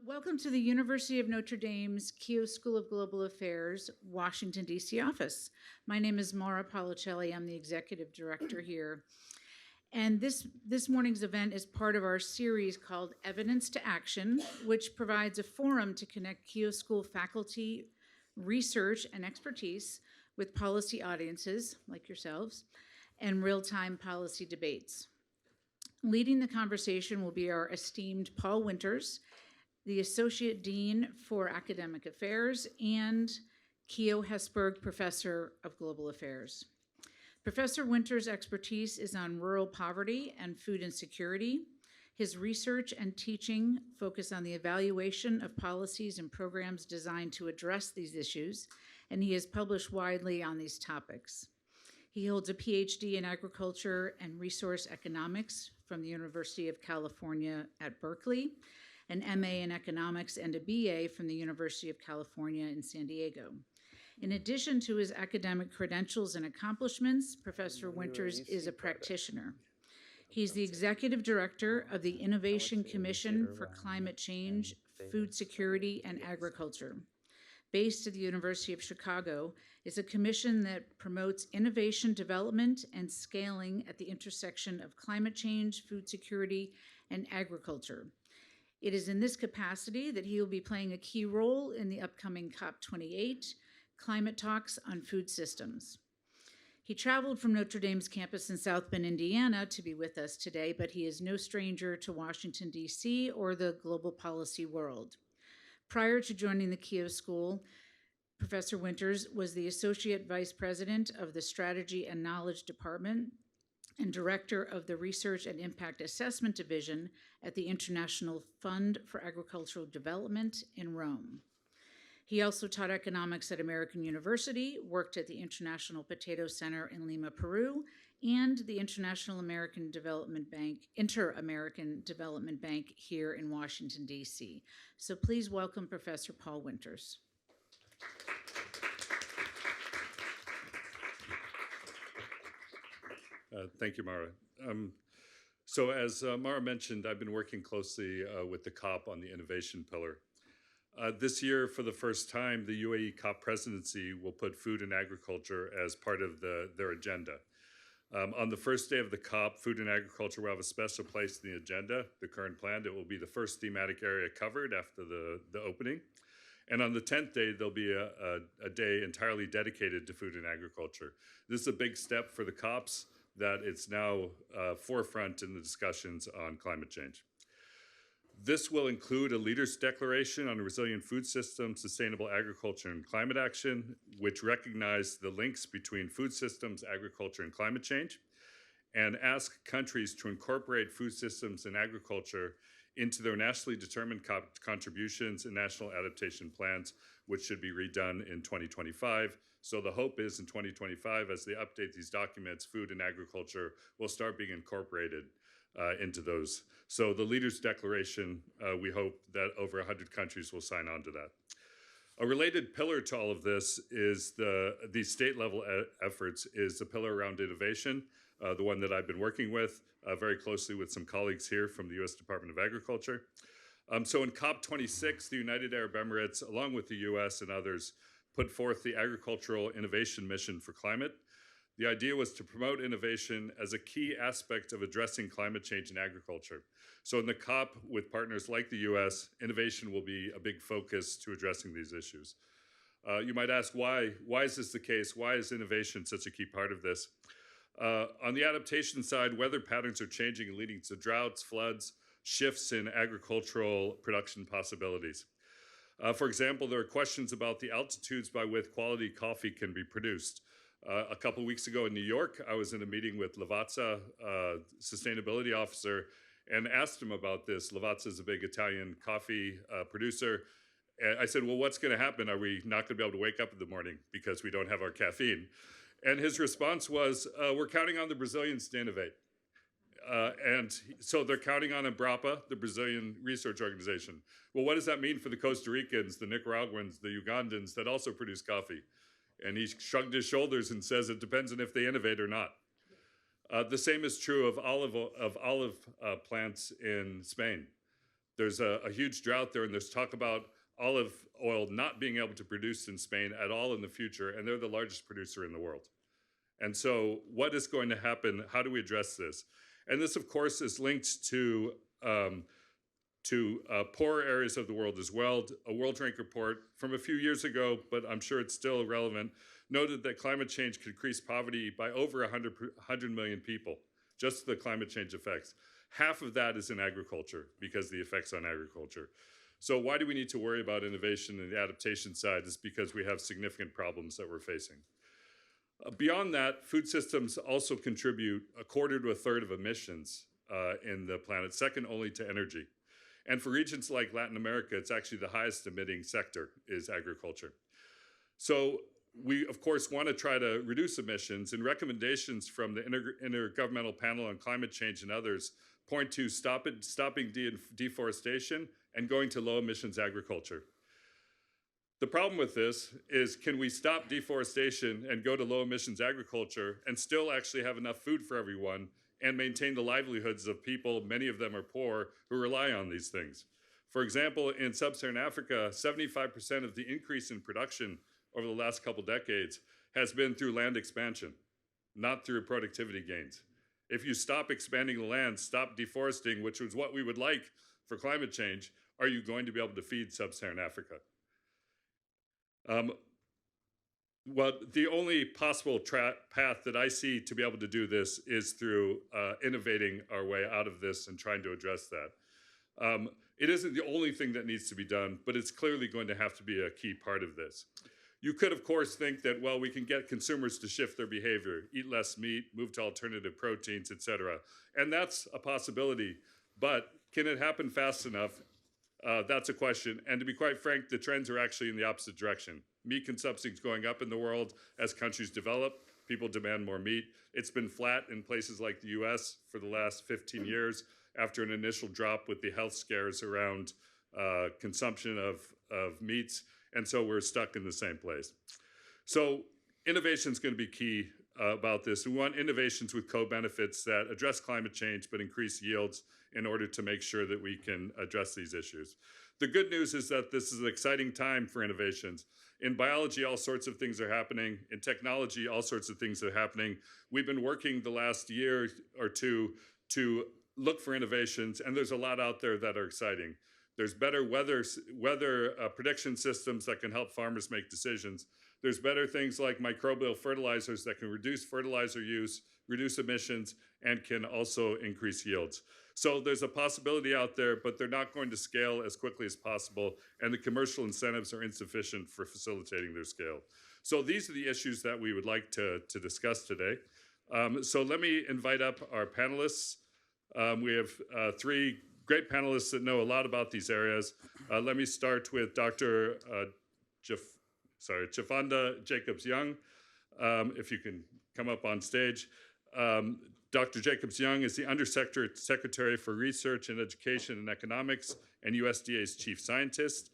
Welcome to the University of Notre Dame's Keough School of Global Affairs, Washington, D.C. office. My name is Maura Policelli. I'm the executive director here. And this morning's event is part of our series called Evidence to Action, which provides a forum to connect Keough School faculty, research, and expertise with policy audiences, like yourselves, and real-time policy debates. Leading the conversation will be our esteemed Paul Winters, the Associate Dean for Academic Affairs and Keough Hesburgh Professor of Global Affairs. Professor Winters' expertise is on rural poverty and food insecurity. His research and teaching focus on the evaluation of policies and programs designed to address these issues, and he has published widely on these topics. He holds a PhD in agriculture and resource economics from the University of California at Berkeley, an MA in economics, and a BA from the University of California in San Diego. In addition to his academic credentials and accomplishments, Professor Winters is a practitioner. He's the executive director of the Innovation Commission for Climate Change, Food Security, and Agriculture. Based at the University of Chicago, is a commission that promotes innovation development and scaling at the intersection of climate change, food security, and agriculture. It is in this capacity that he will be playing a key role in the upcoming COP28 climate talks on food systems. He traveled from Notre Dame's campus in South Bend, Indiana to be with us today, but he is no stranger to Washington, D.C. or the global policy world. Prior to joining the Keough School, Professor Winters was the Associate Vice President of the Strategy and Knowledge Department and Director of the Research and Impact Assessment Division at the International Fund for Agricultural Development in Rome. He also taught economics at American University, worked at the International Potato Center in Lima, Peru, and the Inter-American Development Bank here in Washington, D.C. So please welcome Professor Paul Winters. Thank you, Mara. So as Mara mentioned, I've been working closely with the COP on the innovation pillar. This year, for the first time, the UAE COP presidency will put food and agriculture as part of their agenda. On the first day of the COP, food and agriculture will have a special place in the agenda, the current plan. It will be the first thematic area covered after the opening. And on the 10th day, there'll be a day entirely dedicated to food and agriculture. This is a big step for the COPs, that it's now forefront in the discussions on climate change. This will include a leaders' declaration on a resilient food system, sustainable agriculture, and climate action, which recognize the links between food systems, agriculture, and climate change, and ask countries to incorporate food systems and agriculture into their nationally determined contributions and national adaptation plans, which should be redone in 2025. So the hope is in 2025, as they update these documents, food and agriculture will start being incorporated into those. So the Leaders' Declaration, we hope that over 100 countries will sign on to that. A related pillar to all of this is these state-level efforts is the pillar around innovation, the one that I've been working with very closely with some colleagues here from the U.S. Department of Agriculture. So in COP26, the United Arab Emirates, along with the U.S. and others, put forth the Agricultural Innovation Mission for Climate. The idea was to promote innovation as a key aspect of addressing climate change in agriculture. So in the COP, with partners like the US, innovation will be a big focus to addressing these issues. You might ask, why is this the case? Why is innovation such a key part of this? On the adaptation side, weather patterns are changing and leading to droughts, floods, shifts in agricultural production possibilities. For example, there are questions about the altitudes by which quality coffee can be produced. A couple of weeks ago in New York, I was in a meeting with Lavazza, sustainability officer, and asked him about this. Lavazza is a big Italian coffee producer. And I said, well, what's going to happen? Are we not going to be able to wake up in the morning because we don't have our caffeine? And his response was, we're counting on the Brazilians to innovate. And so they're counting on Embrapa, the Brazilian research organization. Well, what does that mean for the Costa Ricans, the Nicaraguans, the Ugandans that also produce coffee? And he shrugged his shoulders and says it depends on if they innovate or not. The same is true of olive plants in Spain. There's a huge drought there, and there's talk about olive oil not being able to produce in Spain at all in the future, and they're the largest producer in the world. And so what is going to happen? How do we address this? And this, of course, is linked to poorer areas of the world as well. A World Bank report from a few years ago, but I'm sure it's still relevant, noted that climate change could increase poverty by over 100 million people, just the climate change effects. Half of that is in agriculture because of the effects on agriculture. So why do we need to worry about innovation and the adaptation side? Is because we have significant problems that we're facing. Beyond that, food systems also contribute a quarter to a third of emissions in the planet, second only to energy. And for regions like Latin America, it's actually the highest emitting sector is agriculture. So we, of course, want to try to reduce emissions, and recommendations from the Intergovernmental Panel on Climate Change and others point to stopping deforestation and going to low emissions agriculture. The problem with this is, can we stop deforestation and go to low emissions agriculture and still actually have enough food for everyone and maintain the livelihoods of people, many of them are poor, who rely on these things? For example, in sub-Saharan Africa, 75% of the increase in production over the last couple decades has been through land expansion, not through productivity gains. If you stop expanding the land, stop deforesting, which is what we would like for climate change, are you going to be able to feed sub-Saharan Africa? Well, the only possible path that I see to be able to do this is through innovating our way out of this and trying to address that. It isn't the only thing that needs to be done, but it's clearly going to have to be a key part of this. You could, of course, think that, well, we can get consumers to shift their behavior, eat less meat, move to alternative proteins, et cetera. And that's a possibility, but can it happen fast enough? That's a question. And to be quite frank, the trends are actually in the opposite direction. Meat consumption is going up in the world as countries develop. People demand more meat. It's been flat in places like the US for the last 15 years after an initial drop with the health scares around consumption of meats. And so we're stuck in the same place. So innovation is going to be key about this. We want innovations with co-benefits that address climate change but increase yields in order to make sure that we can address these issues. The good news is that this is an exciting time for innovations. In biology, all sorts of things are happening. In technology, all sorts of things are happening. We've been working the last year or two to look for innovations, and there's a lot out there that are exciting. There's better weather prediction systems that can help farmers make decisions. There's better things like microbial fertilizers that can reduce fertilizer use, reduce emissions, and can also increase yields. So there's a possibility out there, but they're not going to scale as quickly as possible, and the commercial incentives are insufficient for facilitating their scale. So these are the issues that we would like to discuss today. So let me invite up our panelists. We have three great panelists that know a lot about these areas. Let me start with Dr. Chifanda Jacobs-Young, if you can come up on stage. Dr. Jacobs-Young is the Undersecretary for Research and Education and Economics and USDA's Chief Scientist.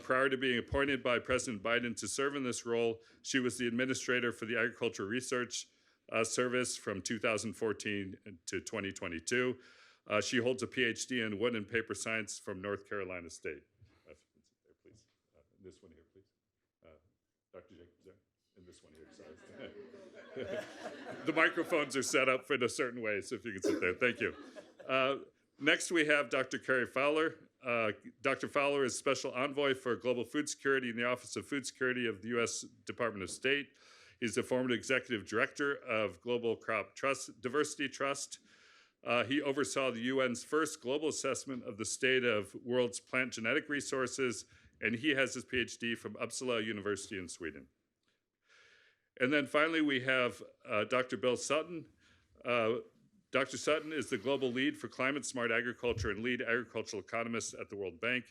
Prior to being appointed by President Biden to serve in this role, she was the Administrator for the Agricultural Research Service from 2014 to 2022. She holds a PhD in wood and paper science from North Carolina State. If you can sit there, please. This one here, please. Dr. Jacobs, and this one here, sorry. The microphones are set up in a certain way, so if you can sit there. Thank you. Next, we have Dr. Cary Fowler. Dr. Fowler is Special Envoy for Global Food Security in the Office of Food Security of the U.S. Department of State. He's the former Executive Director of Global Crop Diversity Trust. He oversaw the UN's first global assessment of the state of world's plant genetic resources, and he has his PhD from Uppsala University in Sweden. And then finally, we have Dr. Bill Sutton. Dr. Sutton is the global lead for climate smart agriculture and lead agricultural economist at the World Bank.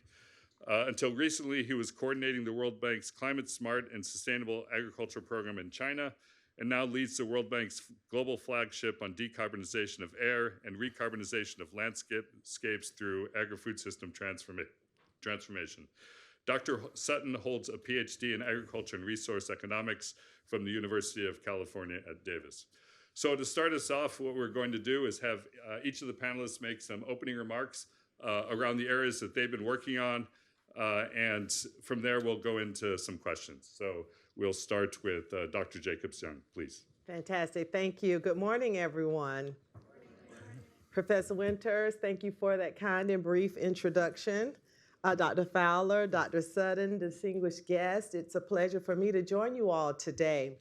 Until recently, he was coordinating the World Bank's climate smart and sustainable agriculture program in China, and now leads the World Bank's global flagship on decarbonization of air and recarbonization of landscapes through agri-food system transformation. Dr. Sutton holds a PhD in agriculture and resource economics from the University of California at Davis. So to start us off, what we're going to do is have each of the panelists make some opening remarks around the areas that they've been working on. And from there, we'll go into some questions. So we'll start with Dr. Jacobs-Young, please. Fantastic. Thank you. Good morning, everyone. Professor Winters, thank you for that kind and brief introduction. Dr. Fowler, Dr. Sutton, distinguished guests, it's a pleasure for me to join you all today.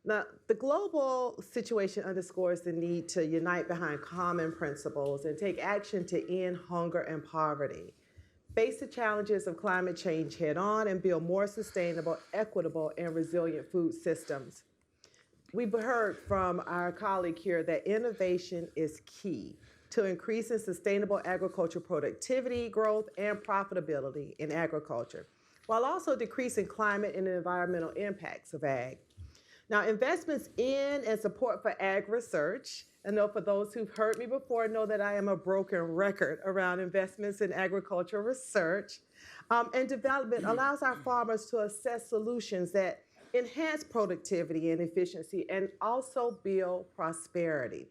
Now, the global situation underscores the need to unite behind common principles and take action to end hunger and poverty, face the challenges of climate change head on, and build more sustainable, equitable, and resilient food systems. We've heard from our colleague here that innovation is key to increasing sustainable agriculture productivity, growth, and profitability in agriculture, while also decreasing climate and environmental impacts of ag. Now, investments in and support for ag research, I know for those who've heard me before know that I am a broken record around investments in agricultural research and development allows our farmers to assess solutions that enhance productivity and efficiency and also build prosperity.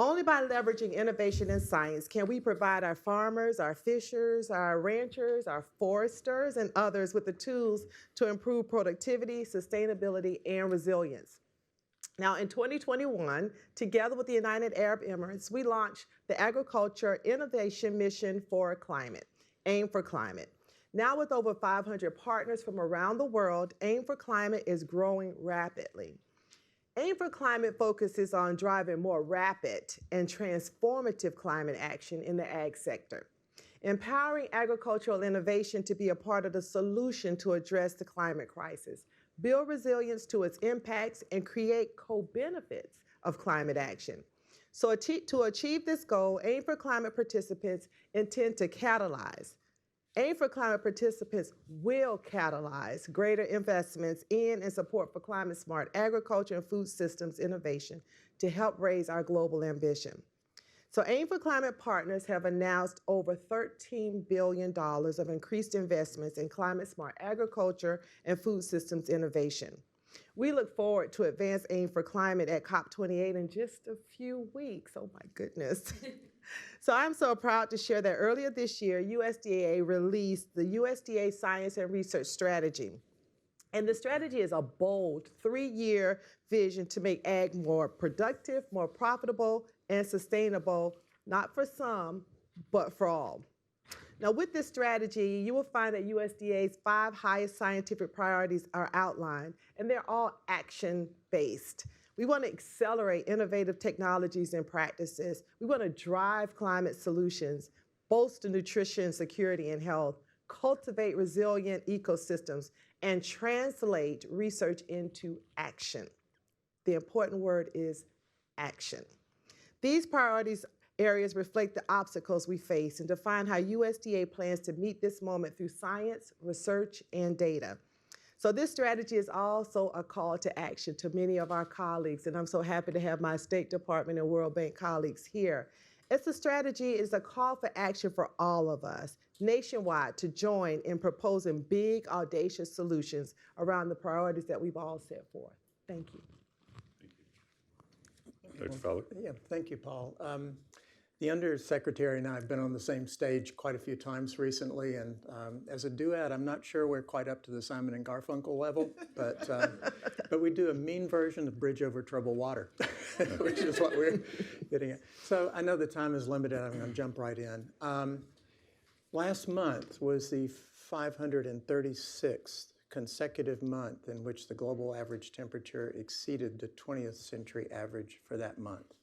Only by leveraging innovation and science can we provide our farmers, our fishers, our ranchers, our foresters, and others with the tools to improve productivity, sustainability, and resilience. Now, in 2021, together with the United Arab Emirates, we launched the Agriculture Innovation Mission for Climate, AIM for Climate. Now, with over 500 partners from around the world, AIM for Climate is growing rapidly. AIM for Climate focuses on driving more rapid and transformative climate action in the ag sector, empowering agricultural innovation to be a part of the solution to address the climate crisis, build resilience to its impacts, and create co-benefits of climate action. So to achieve this goal, AIM for Climate participants intend to catalyze. AIM for Climate participants will catalyze greater investments in and support for climate-smart agriculture and food systems innovation to help raise our global ambition. So AIM for Climate partners have announced over $13 billion of increased investments in climate-smart agriculture and food systems innovation. We look forward to advance AIM for Climate at COP28 in just a few weeks. Oh my goodness. So I'm so proud to share that earlier this year, USDA released the USDA Science and Research Strategy. And the strategy is a bold 3-year vision to make ag more productive, more profitable, and sustainable, not for some, but for all. Now, with this strategy, you will find that USDA's 5 highest scientific priorities are outlined, and they're all action-based. We want to accelerate innovative technologies and practices. We want to drive climate solutions, bolster nutrition security and health, cultivate resilient ecosystems, and translate research into action. The important word is action. These priorities areas reflect the obstacles we face and define how USDA plans to meet this moment through science, research, and data. So this strategy is also a call to action to many of our colleagues, and I'm so happy to have my State Department and World Bank colleagues here. It's a strategy, it's a call for action for all of us nationwide to join in proposing big, audacious solutions around the priorities that we've all set forth. Thank you. Thank you. Dr. Fowler? Yeah, thank you, Paul. The Undersecretary and I have been on the same stage quite a few times recently, and as a duet, I'm not sure we're quite up to the Simon and Garfunkel level, but we do a mean version of Bridge Over Troubled Water, which is what we're getting at. So I know the time is limited. I'm going to jump right in. Last month was the 536th consecutive month in which the global average temperature exceeded the 20th century average for that month.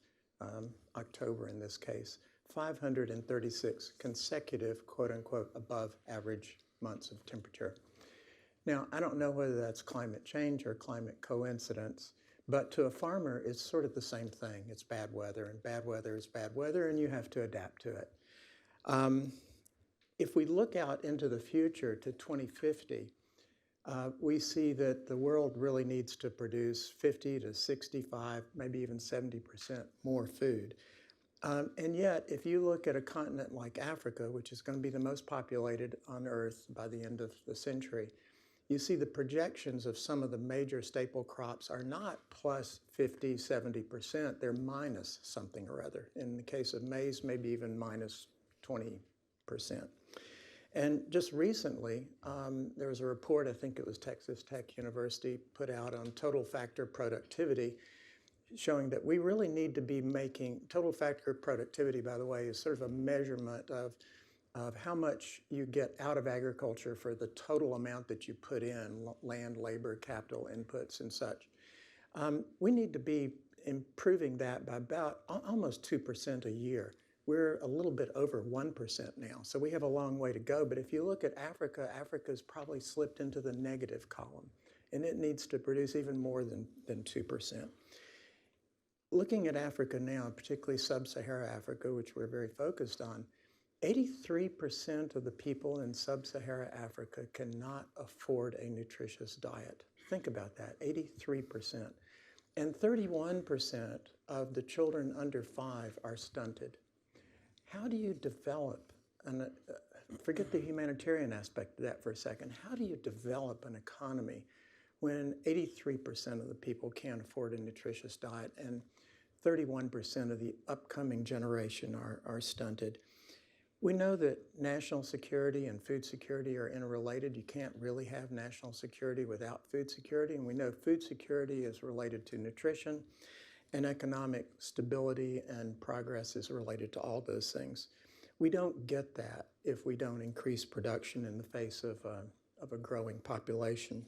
October in this case, 536 consecutive, quote unquote, above average months of temperature. Now, I don't know whether that's climate change or climate coincidence, but to a farmer, it's sort of the same thing. It's bad weather, and bad weather is bad weather, and you have to adapt to it. If we look out into the future to 2050, we see that the world really needs to produce 50 to 65, maybe even 70% more food. And yet, if you look at a continent like Africa, which is going to be the most populated on Earth by the end of the century, you see the projections of some of the major staple crops are not plus 50, 70%, they're minus something or other. In the case of maize, maybe even minus 20, And just recently, there was a report, I think it was Texas Tech University, put out on total factor productivity, showing that we really need to be making, total factor productivity, by the way, is sort of a measurement of how much you get out of agriculture for the total amount that you put in, land, labor, capital inputs, and such. We need to be improving that by about almost 2% a year. We're a little bit over 1% now, so we have a long way to go. But if you look at Africa, Africa's probably slipped into the negative column, and it needs to produce even more than 2%. Looking at Africa now, particularly sub-Saharan Africa, which we're very focused on, 83% of the people in sub-Saharan Africa cannot afford a nutritious diet. Think about that, 83%. And 31% of the children under 5 are stunted. How do you develop, and forget the humanitarian aspect of that for a second, how do you develop an economy when 83% of the people can't afford a nutritious diet and 31% of the upcoming generation are stunted? We know that national security and food security are interrelated. You can't really have national security without food security, and we know food security is related to nutrition, and economic stability and progress is related to all those things. We don't get that if we don't increase production in the face of a growing population.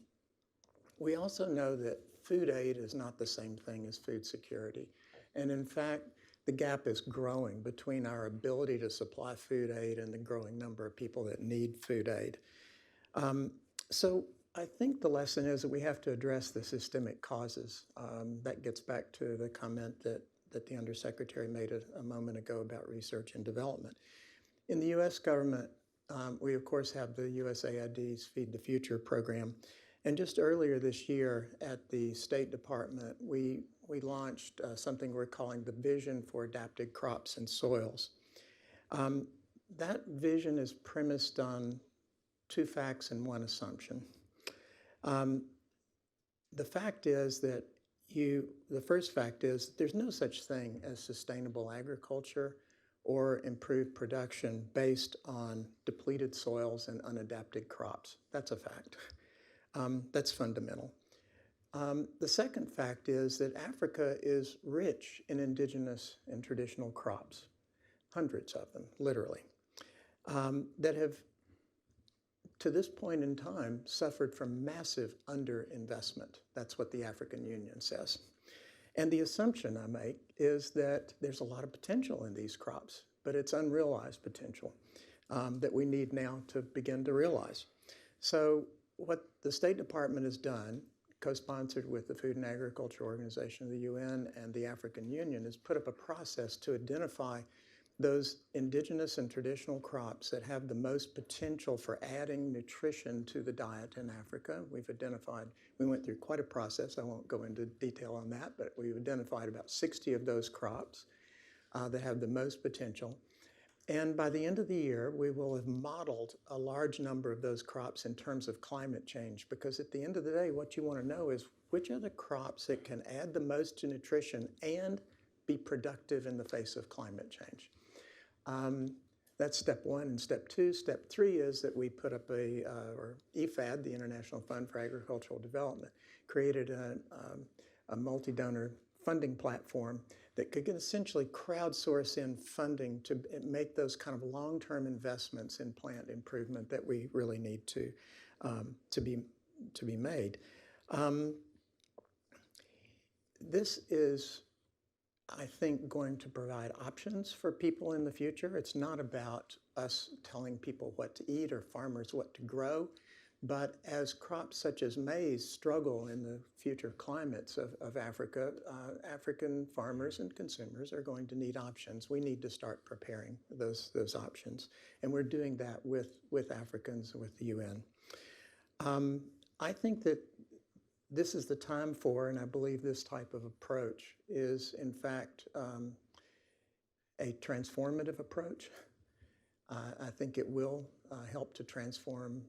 We also know that food aid is not the same thing as food security. And in fact, the gap is growing between our ability to supply food aid and the growing number of people that need food aid. So I think the lesson is that we have to address the systemic causes. That gets back to the comment that the Undersecretary made a moment ago about research and development. In the U.S. government, we of course have the USAID's Feed the Future program. And just earlier this year at the State Department, we launched something we're calling the Vision for Adapted Crops and Soils. That vision is premised on 2 facts and 1 assumption. The fact is that the first fact is there's no such thing as sustainable agriculture or improved production based on depleted soils and unadapted crops. That's a fact. That's fundamental. The second fact is that Africa is rich in indigenous and traditional crops, hundreds of them, literally, that have, to this point in time, suffered from massive underinvestment. That's what the African Union says. And the assumption I make is that there's a lot of potential in these crops, but it's unrealized potential that we need now to begin to realize. So what the State Department has done, co-sponsored with the Food and Agriculture Organization of the UN and the African Union, is put up a process to identify those indigenous and traditional crops that have the most potential for adding nutrition to the diet in Africa. We've identified, we went through quite a process, I won't go into detail on that, but we've identified about 60 of those crops that have the most potential. And by the end of the year, we will have modeled a large number of those crops in terms of climate change, because at the end of the day, what you want to know is which are the crops that can add the most to nutrition and be productive in the face of climate change. That's step 1 and step 2. Step 3 is that we put up or IFAD, the International Fund for Agricultural Development, created a multi-donor funding platform that could essentially crowdsource in funding to make those kind of long-term investments in plant improvement that we really need to be made. This is, I think, going to provide options for people in the future. It's not about us telling people what to eat or farmers what to grow, but as crops such as maize struggle in the future climates of Africa, African farmers and consumers are going to need options. We need to start preparing those options, and we're doing that with Africans, with the UN. I think that this is the time for, and I believe this type of approach is, in fact, a transformative approach. I think it will help to transform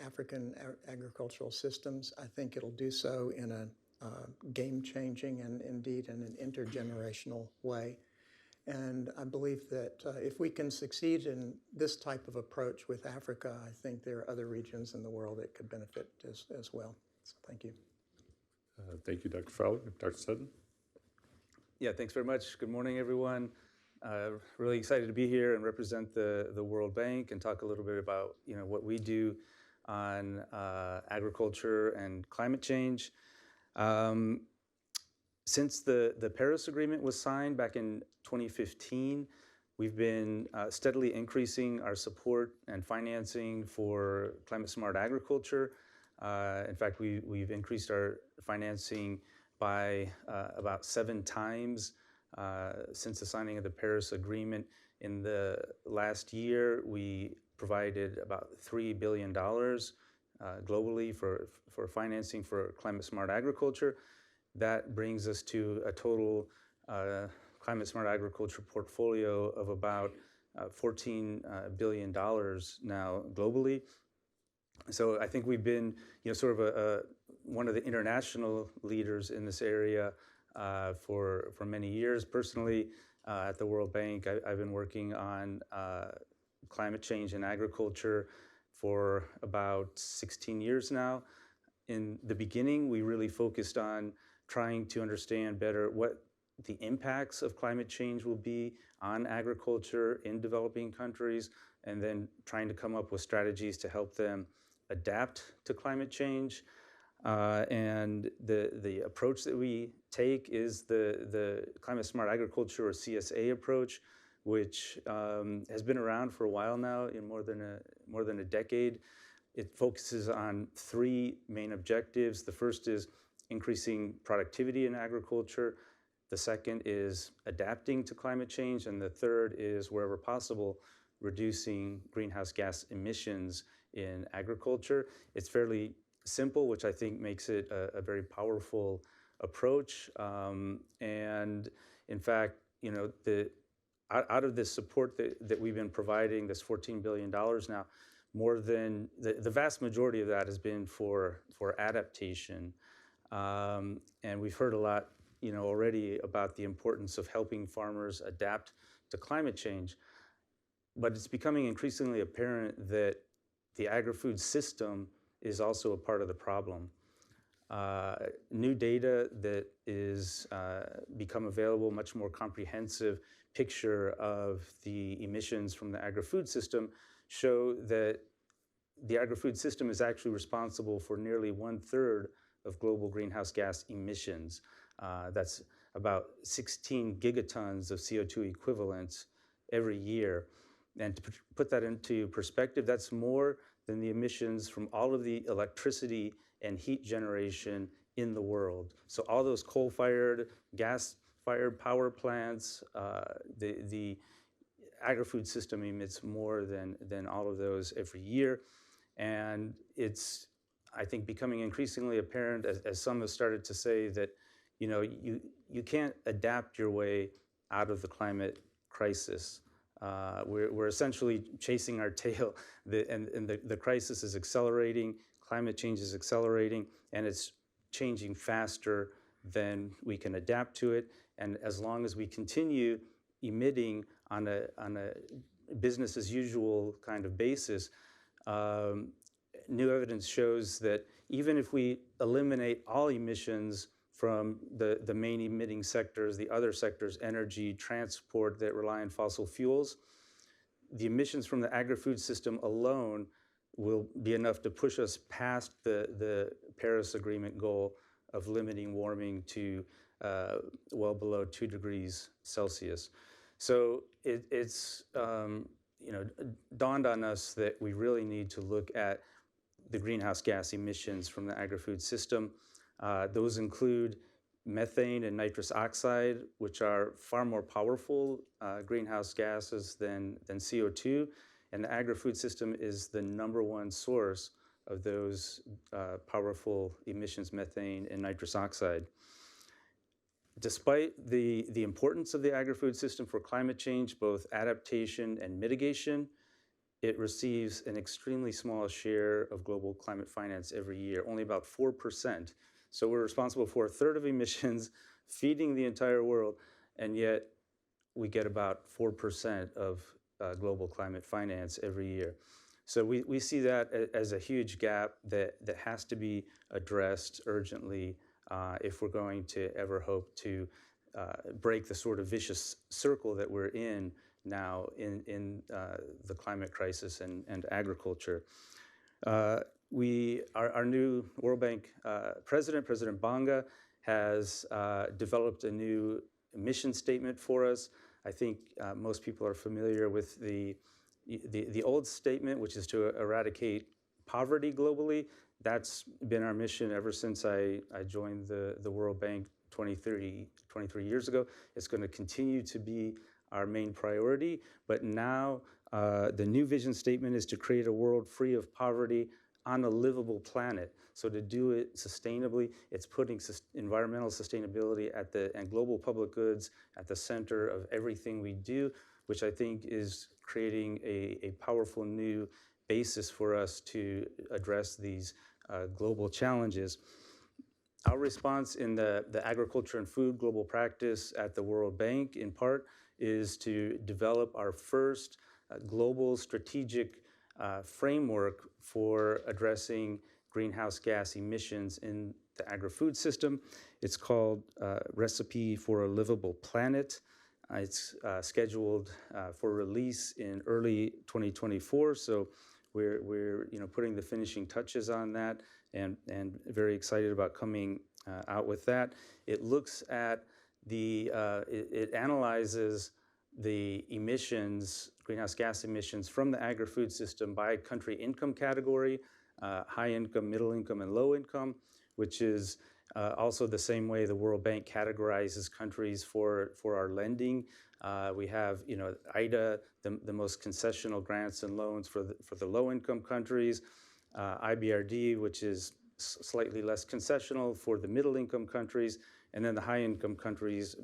African agricultural systems. I think it'll do so in a game-changing and indeed in an intergenerational way. And I believe that if we can succeed in this type of approach with Africa, I think there are other regions in the world that could benefit as well. So thank you. Thank you, Dr. Fowler. Dr. Sutton? Yeah, thanks very much. Good morning, everyone. Really excited to be here and represent the World Bank and talk a little bit about what we do on agriculture and climate change. Since the Paris Agreement was signed back in 2015, we've been steadily increasing our support and financing for climate-smart agriculture. In fact, we've increased our financing by about 7 times since the signing of the Paris Agreement. In the last year, we provided about $3 billion globally for financing for climate-smart agriculture. That brings us to a total climate-smart agriculture portfolio of about $14 billion now globally. So I think we've been, sort of one of the international leaders in this area for many years. Personally, at the World Bank, I've been working on climate change in agriculture for about 16 years now. In the beginning, we really focused on trying to understand better what the impacts of climate change will be on agriculture in developing countries, and then trying to come up with strategies to help them adapt to climate change. And the approach that we take is the Climate Smart Agriculture, or CSA approach, which has been around for a while now, in more than a decade. It focuses on 3 main objectives. The first is increasing productivity in agriculture. The second is adapting to climate change. And the third is, wherever possible, reducing greenhouse gas emissions in agriculture. It's fairly simple, which I think makes it a very powerful approach. And in fact, out of this support that we've been providing, this $14 billion now, more than the vast majority of that has been for adaptation. And we've heard a lot, already about the importance of helping farmers adapt to climate change. But it's becoming increasingly apparent that the agri-food system is also a part of the problem. New data that is become available, much more comprehensive picture of the emissions from the agri-food system, show that the agri-food system is actually responsible for nearly 1/3 of global greenhouse gas emissions. That's about 16 gigatons of CO2 equivalents every year. And to put that into perspective, that's more than the emissions from all of the electricity and heat generation in the world. So all those coal-fired, gas-fired power plants, the agri-food system emits more than all of those every year. And it's, I think, becoming increasingly apparent, as some have started to say, that you can't adapt your way out of the climate crisis. We're essentially chasing our tail, and the crisis is accelerating, climate change is accelerating, and it's changing faster than we can adapt to it. And as long as we continue emitting on a business as usual kind of basis, new evidence shows that even if we eliminate all emissions from the main emitting sectors, the other sectors, energy, transport, that rely on fossil fuels, the emissions from the agri-food system alone will be enough to push us past the Paris Agreement goal of limiting warming to well below 2 degrees Celsius. So it's dawned on us that we really need to look at the greenhouse gas emissions from the agri-food system. Those include methane and nitrous oxide, which are far more powerful greenhouse gases than CO2. And the agri-food system is the #1 source of those powerful emissions, methane and nitrous oxide. Despite the importance of the agri-food system for climate change, both adaptation and mitigation, it receives an extremely small share of global climate finance every year, only about 4%. So we're responsible for 1/3 of emissions, feeding the entire world, and yet we get about 4% of global climate finance every year. So we see that as a huge gap that has to be addressed urgently if we're going to ever hope to break the sort of vicious circle that we're in now in the climate crisis and agriculture. Our new World Bank President Banga, has developed a new mission statement for us. I think most people are familiar with the old statement, which is to eradicate poverty globally. That's been our mission ever since I joined the World Bank 23 years ago. It's going to continue to be our main priority, but now the new vision statement is to create a world free of poverty on a livable planet. So to do it sustainably, it's putting environmental sustainability and global public goods at the center of everything we do, which I think is creating a powerful new basis for us to address these global challenges. Our response in the agriculture and food global practice at the World Bank, in part, is to develop our first global strategic framework for addressing greenhouse gas emissions in the agri-food system. It's called Recipe for a Livable Planet. It's scheduled for release in early 2024, so we're putting the finishing touches on that, and very excited about coming out with that. It looks at it analyzes the emissions, greenhouse gas emissions from the agri-food system by country income category, high income, middle income, and low income, which is also the same way the World Bank categorizes countries for our lending. We have, IDA, the most concessional grants and loans for the low income countries, IBRD, which is slightly less concessional for the middle income countries, and then the high income countries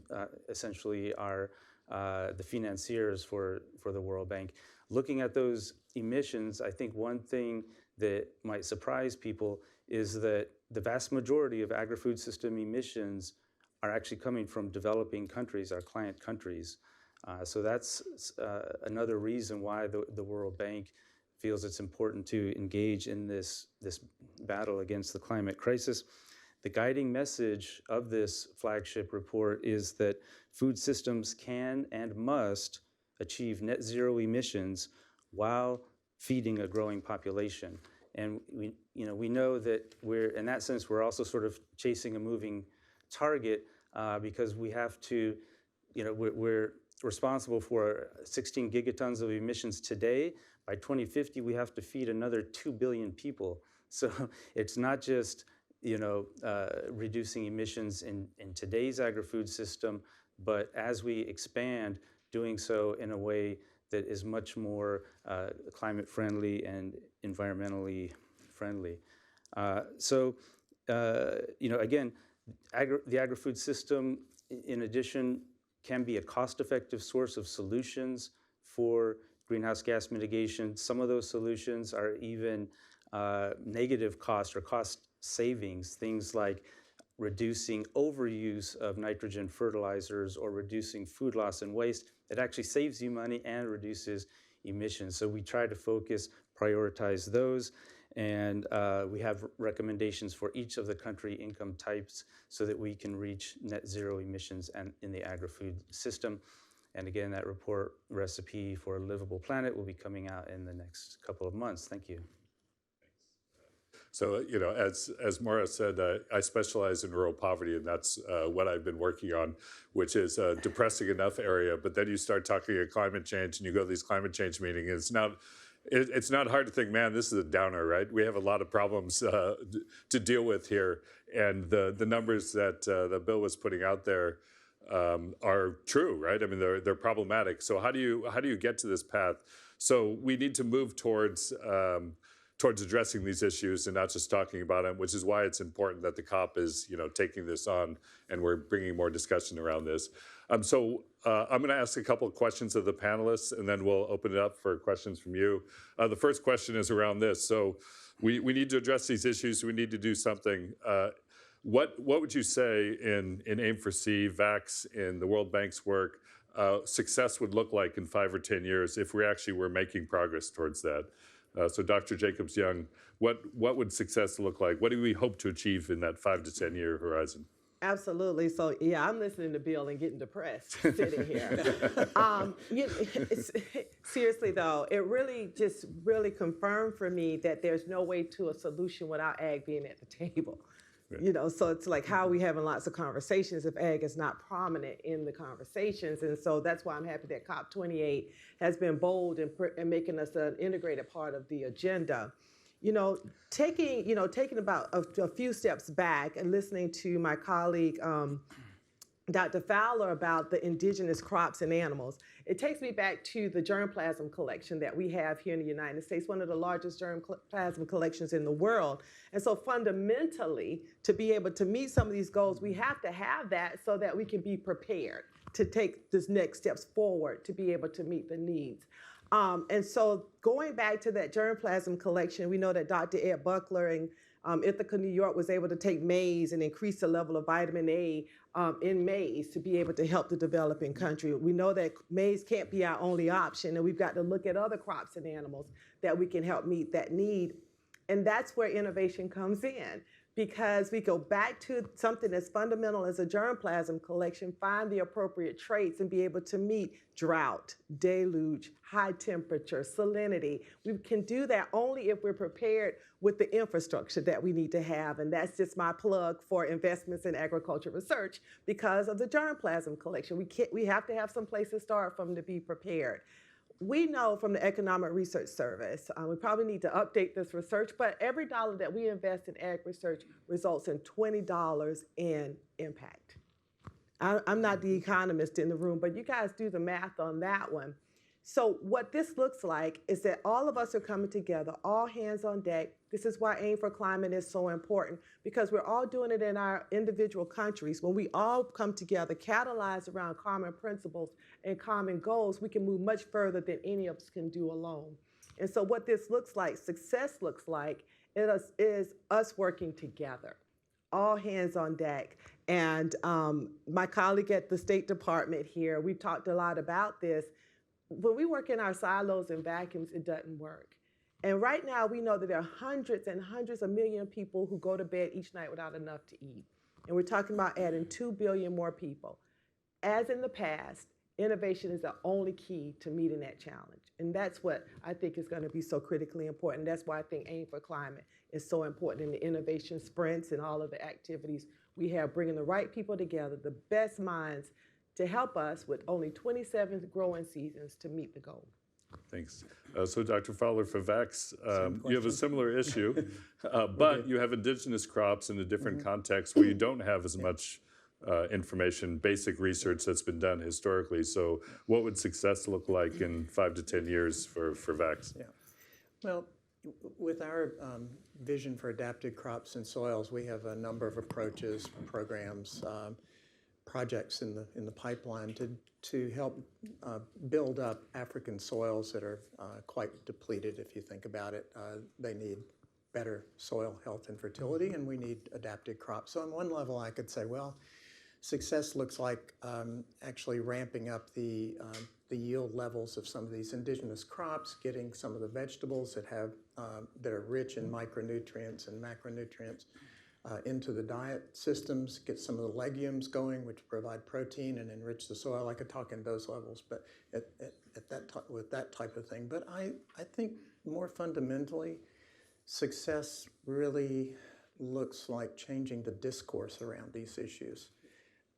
essentially are the financiers for the World Bank. Looking at those emissions, I think one thing that might surprise people is that the vast majority of agri-food system emissions are actually coming from developing countries, our client countries. So that's another reason why the World Bank feels it's important to engage in this battle against the climate crisis. The guiding message of this flagship report is that food systems can and must achieve net zero emissions while feeding a growing population. And we know that in that sense, we're also sort of chasing a moving target because we have to, we're responsible for 16 gigatons of emissions today. By 2050, we have to feed another 2 billion people. So it's not just reducing emissions in today's agri-food system, but as we expand, doing so in a way that is much more climate friendly and environmentally friendly. Again, the agri-food system, in addition, can be a cost-effective source of solutions for greenhouse gas mitigation. Some of those solutions are even negative cost or cost savings, things like reducing overuse of nitrogen fertilizers or reducing food loss and waste. It actually saves you money and reduces emissions. So we try to prioritize those, and we have recommendations for each of the country income types so that we can reach net zero emissions in the agri-food system. And again, that report, Recipe for a Livable Planet, will be coming out in the next couple of months. Thank you. So, as Maura said, I specialize in rural poverty, and that's what I've been working on, which is a depressing enough area. But then you start talking about climate change, and you go to these climate change meetings, and it's not hard to think, man, this is a downer, right? We have a lot of problems to deal with here, and the numbers that the bill was putting out there are true, right? I mean, they're problematic. So how do you get to this path? So we need to move towards addressing these issues and not just talking about them, which is why it's important that the COP is, taking this on, and we're bringing more discussion around this. I'm going to ask a couple of questions of the panelists, and then we'll open it up for questions from you. The first question is around this. So we need to address these issues. We need to do something. What would you say in Aim for C, VAX, in the World Bank's work, success would look like in 5 or 10 years if we actually were making progress towards that. So Dr. Jacobs-Young, what would success look like? What do we hope to achieve in that 5 to 10 year horizon? Absolutely. So yeah, I'm listening to Bill and getting depressed sitting here. Seriously though, it really confirmed for me that there's no way to a solution without ag being at the table. Right. So it's like, how are we having lots of conversations if ag is not prominent in the conversations? And so that's why I'm happy that COP28 has been bold in making us an integrated part of the agenda. Taking about a few steps back and listening to my colleague, Dr. Fowler, about the indigenous crops and animals, it takes me back to the germplasm collection that we have here in the United States, one of the largest germplasm collections in the world. And so fundamentally, to be able to meet some of these goals, we have to have that so that we can be prepared to take these next steps forward to be able to meet the needs. And so going back to that germplasm collection, we know that Dr. Ed Buckler in Ithaca, New York, was able to take maize and increase the level of vitamin A in maize to be able to help the developing country. We know that maize can't be our only option, and we've got to look at other crops and animals that we can help meet that need. And that's where innovation comes in, because we go back to something as fundamental as a germplasm collection, find the appropriate traits, and be able to meet drought, deluge, high temperature, salinity. We can do that only if we're prepared with the infrastructure that we need to have. And that's just my plug for investments in agriculture research because of the germplasm collection. We have to have some place to start from to be prepared. We know from the Economic Research Service, we probably need to update this research, but every dollar that we invest in ag research results in $20 in impact. I'm not the economist in the room, but you guys do the math on that one. So what this looks like is that all of us are coming together, all hands on deck. This is why Aim for Climate is so important, because we're all doing it in our individual countries. When we all come together, catalyzed around common principles and common goals, we can move much further than any of us can do alone. And so what this looks like, success looks like, is us working together, all hands on deck. And my colleague at the State Department here, we talked a lot about this. When we work in our silos and vacuums, it doesn't work. And right now, we know that there are hundreds and hundreds of million people who go to bed each night without enough to eat. And we're talking about adding 2 billion more people. As in the past, innovation is the only key to meeting that challenge. And that's what I think is going to be so critically important. That's why I think Aim for Climate is so important in the innovation sprints and all of the activities we have, bringing the right people together, the best minds, to help us with only 27 growing seasons to meet the goal. Thanks. So Dr. Fowler, for VAX, you have a similar issue, but you have indigenous crops in a different context where you don't have as much information, basic research that's been done historically. So what would success look like in 5 to 10 years for VAX? Yeah. Well, with our vision for adapted crops and soils, we have a number of approaches, programs, projects in the pipeline to help build up African soils that are quite depleted. If you think about it, they need better soil health and fertility, and we need adapted crops. So on one level, I could say, well, success looks like actually ramping up the yield levels of some of these indigenous crops, getting some of the vegetables that are rich in micronutrients and macronutrients into the diet systems, get some of the legumes going, which provide protein and enrich the soil. I could talk in those levels, but with that type of thing. But I think more fundamentally, success really looks like changing the discourse around these issues.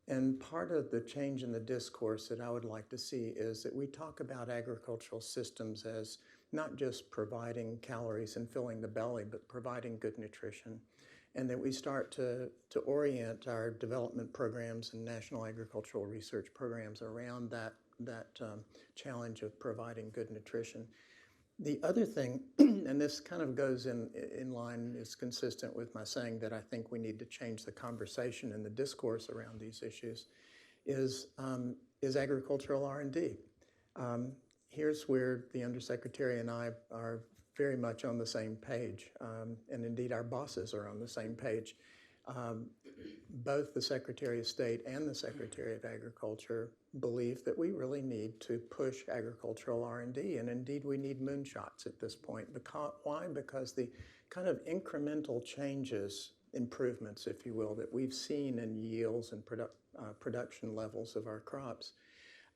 And part of the change in the discourse that I would like to see is that we talk about agricultural systems as not just providing calories and filling the belly, but providing good nutrition. And that we start to orient our development programs and national agricultural research programs around that challenge of providing good nutrition. The other thing, and this kind of goes in line, is consistent with my saying that I think we need to change the conversation and the discourse around these issues, is agricultural R&D. Here's where the Undersecretary and I are very much on the same page, and indeed our bosses are on the same page. both the Secretary of State and the Secretary of Agriculture believe that we really need to push agricultural R&D, and indeed we need moonshots at this point. Why? Because the kind of incremental changes, improvements, if you will, that we've seen in yields and production levels of our crops,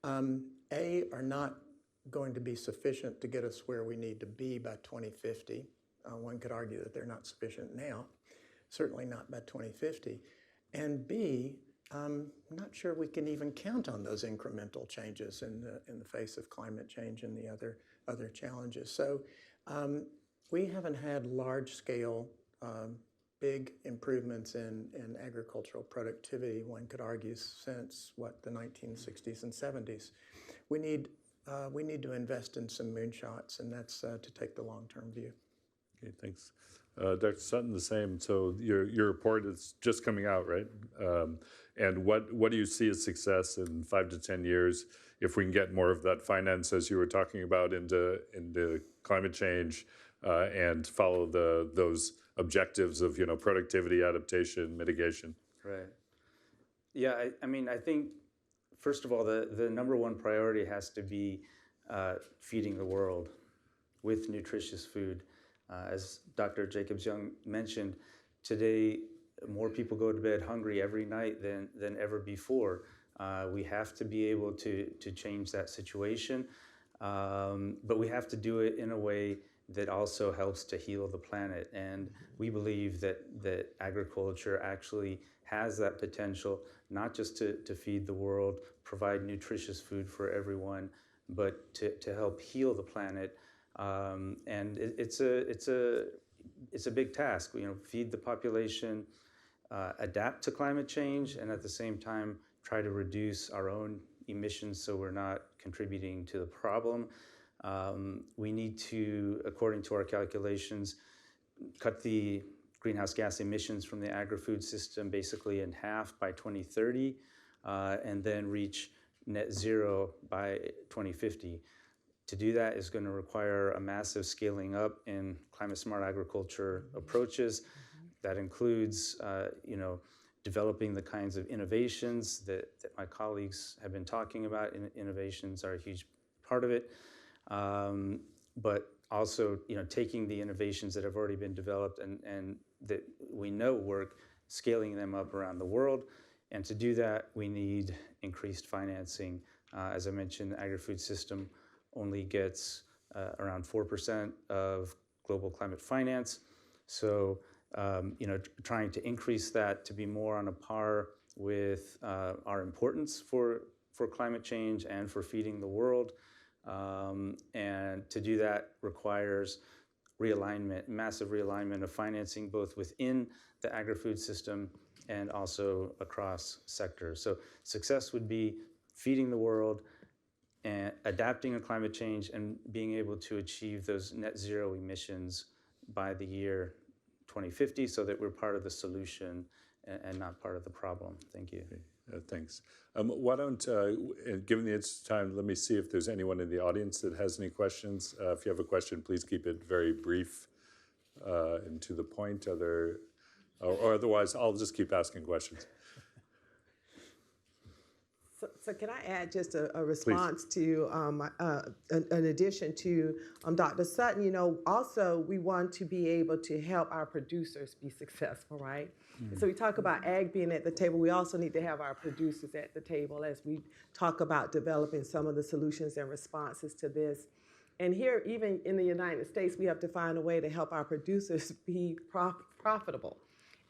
are not going to be sufficient to get us where we need to be by 2050. One could argue that they're not sufficient now, certainly not by 2050. And B, I'm not sure we can even count on those incremental changes in the face of climate change and the other challenges. So we haven't had large-scale, big improvements in agricultural productivity, one could argue, since, the 1960s and 70s. We need to invest in some moonshots, and that's to take the long-term view. Okay, thanks. Dr. Sutton, the same. So your report is just coming out, right? And what do you see as success in 5 to 10 years if we can get more of that finance, as you were talking about, into climate change and follow those objectives of productivity, adaptation, mitigation? Right. Yeah, I mean, I think, first of all, the number one priority has to be feeding the world with nutritious food. As Dr. Jacobs-Young mentioned, today more people go to bed hungry every night than ever before. We have to be able to change that situation, but we have to do it in a way that also helps to heal the planet. And we believe that agriculture actually has that potential, not just to feed the world, provide nutritious food for everyone, but to help heal the planet. And it's a big task. Feed the population, adapt to climate change, and at the same time try to reduce our own emissions so we're not contributing to the problem. We need to, according to our calculations, cut the greenhouse gas emissions from the agri-food system basically in half by 2030, and then reach net zero by 2050. To do that is going to require a massive scaling up in climate-smart agriculture approaches. That includes, developing the kinds of innovations that my colleagues have been talking about. Innovations are a huge part of it, but also, taking the innovations that have already been developed and that we know work, scaling them up around the world. And to do that, we need increased financing. As I mentioned, the agri-food system only gets around 4% of global climate finance. So, trying to increase that to be more on a par with our importance for climate change and for feeding the world. And to do that requires realignment, massive realignment of financing, both within the agri-food system and also across sectors. So success would be feeding the world and adapting to climate change and being able to achieve those net zero emissions by the year 2050 so that we're part of the solution and not part of the problem. Thank you. Okay. Thanks. Why don't, given the interest of time, let me see if there's anyone in the audience that has any questions. If you have a question, please keep it very brief and to the point. Or otherwise, I'll just keep asking questions. So can I add just a response to, in addition to Dr. Sutton, also we want to be able to help our producers be successful, right? Mm-hmm. So we talk about ag being at the table. We also need to have our producers at the table as we talk about developing some of the solutions and responses to this. And here, even in the United States, we have to find a way to help our producers be profitable.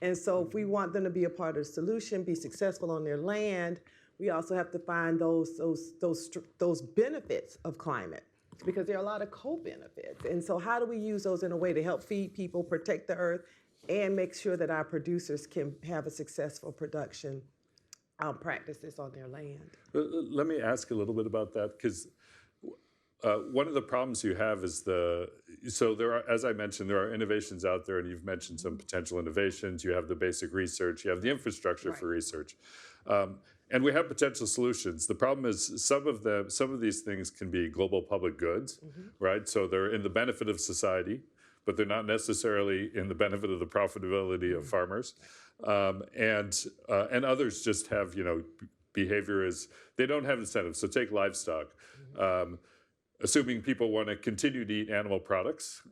And so if we want them to be a part of the solution, be successful on their land, we also have to find those benefits of climate, because there are a lot of co-benefits. And so how do we use those in a way to help feed people, protect the earth, and make sure that our producers can have a successful production practices on their land? Let me ask a little bit about that, because one of the problems you have is so there are, as I mentioned, there are innovations out there, and you've mentioned some potential innovations. You have the basic research, you have the infrastructure for research. And we have potential solutions. The problem is some of these things can be global public goods, right? So they're in the benefit of society, but they're not necessarily in the benefit of the profitability of farmers. And others just have, behavior is, they don't have incentives. So take livestock. Assuming people want to continue to eat animal products,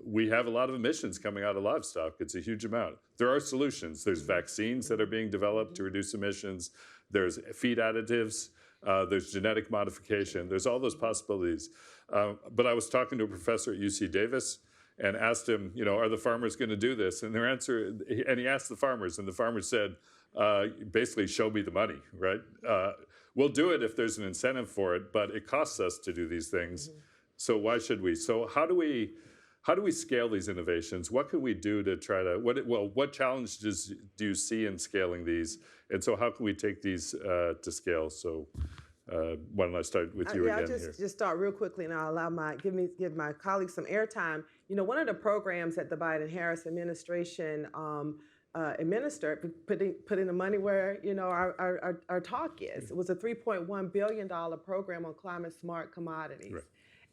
we have a lot of emissions coming out of livestock. It's a huge amount. There are solutions. There's vaccines that are being developed to reduce emissions. There's feed additives. There's genetic modification. There's all those possibilities. But I was talking to a professor at UC Davis and asked him, are the farmers going to do this? And their answer, and he asked the farmers, and the farmers said, basically, show me the money, right? We'll do it if there's an incentive for it, but it costs us to do these things. So why should we? So how do we scale these innovations? What can we do to try to, what challenges do you see in scaling these? And so how can we take these to scale? So why don't I start with you again I'll just start real quickly, and I'll allow give my colleagues some airtime. One of the programs that the Biden-Harris administration administered, putting the money where our talk is. It was a $3.1 billion program on climate smart commodities. Right.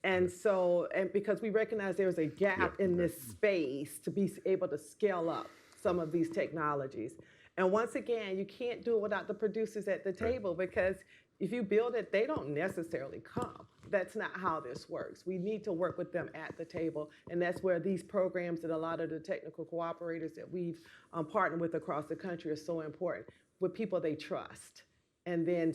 And so, because we recognize there's a gap in this space to be able to scale up some of these technologies. And once again, you can't do it without the producers at the table, because if you build it, they don't necessarily come. That's not how this works. We need to work with them at the table, and that's where these programs and a lot of the technical cooperators that we've partnered with across the country are so important, with people they trust. And then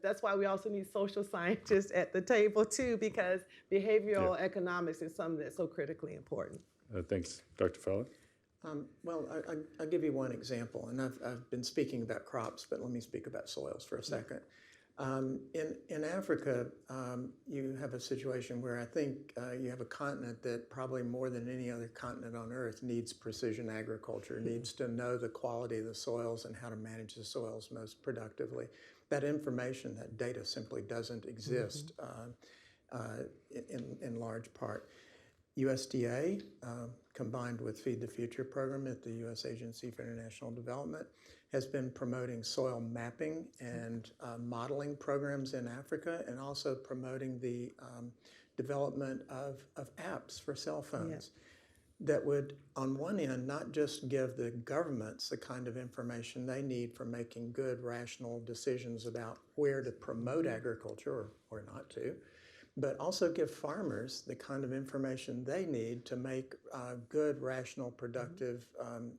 that's why we also need social scientists at the table too, because behavioral economics is something that's so critically important. Thanks. Dr. Fowler? Well, I'll give you one example, and I've been speaking about crops, but let me speak about soils for a second. In Africa, you have a situation where I think you have a continent that probably more than any other continent on Earth needs precision agriculture, needs to know the quality of the soils and how to manage the soils most productively. That information, that data simply doesn't exist in large part. USDA, combined with Feed the Future program at the U.S. Agency for International Development, has been promoting soil mapping and modeling programs in Africa, and also promoting the development of apps for cell phones that would, on one end, not just give the governments the kind of information they need for making good, rational decisions about where to promote agriculture or not to, but also give farmers the kind of information they need to make good, rational, productive,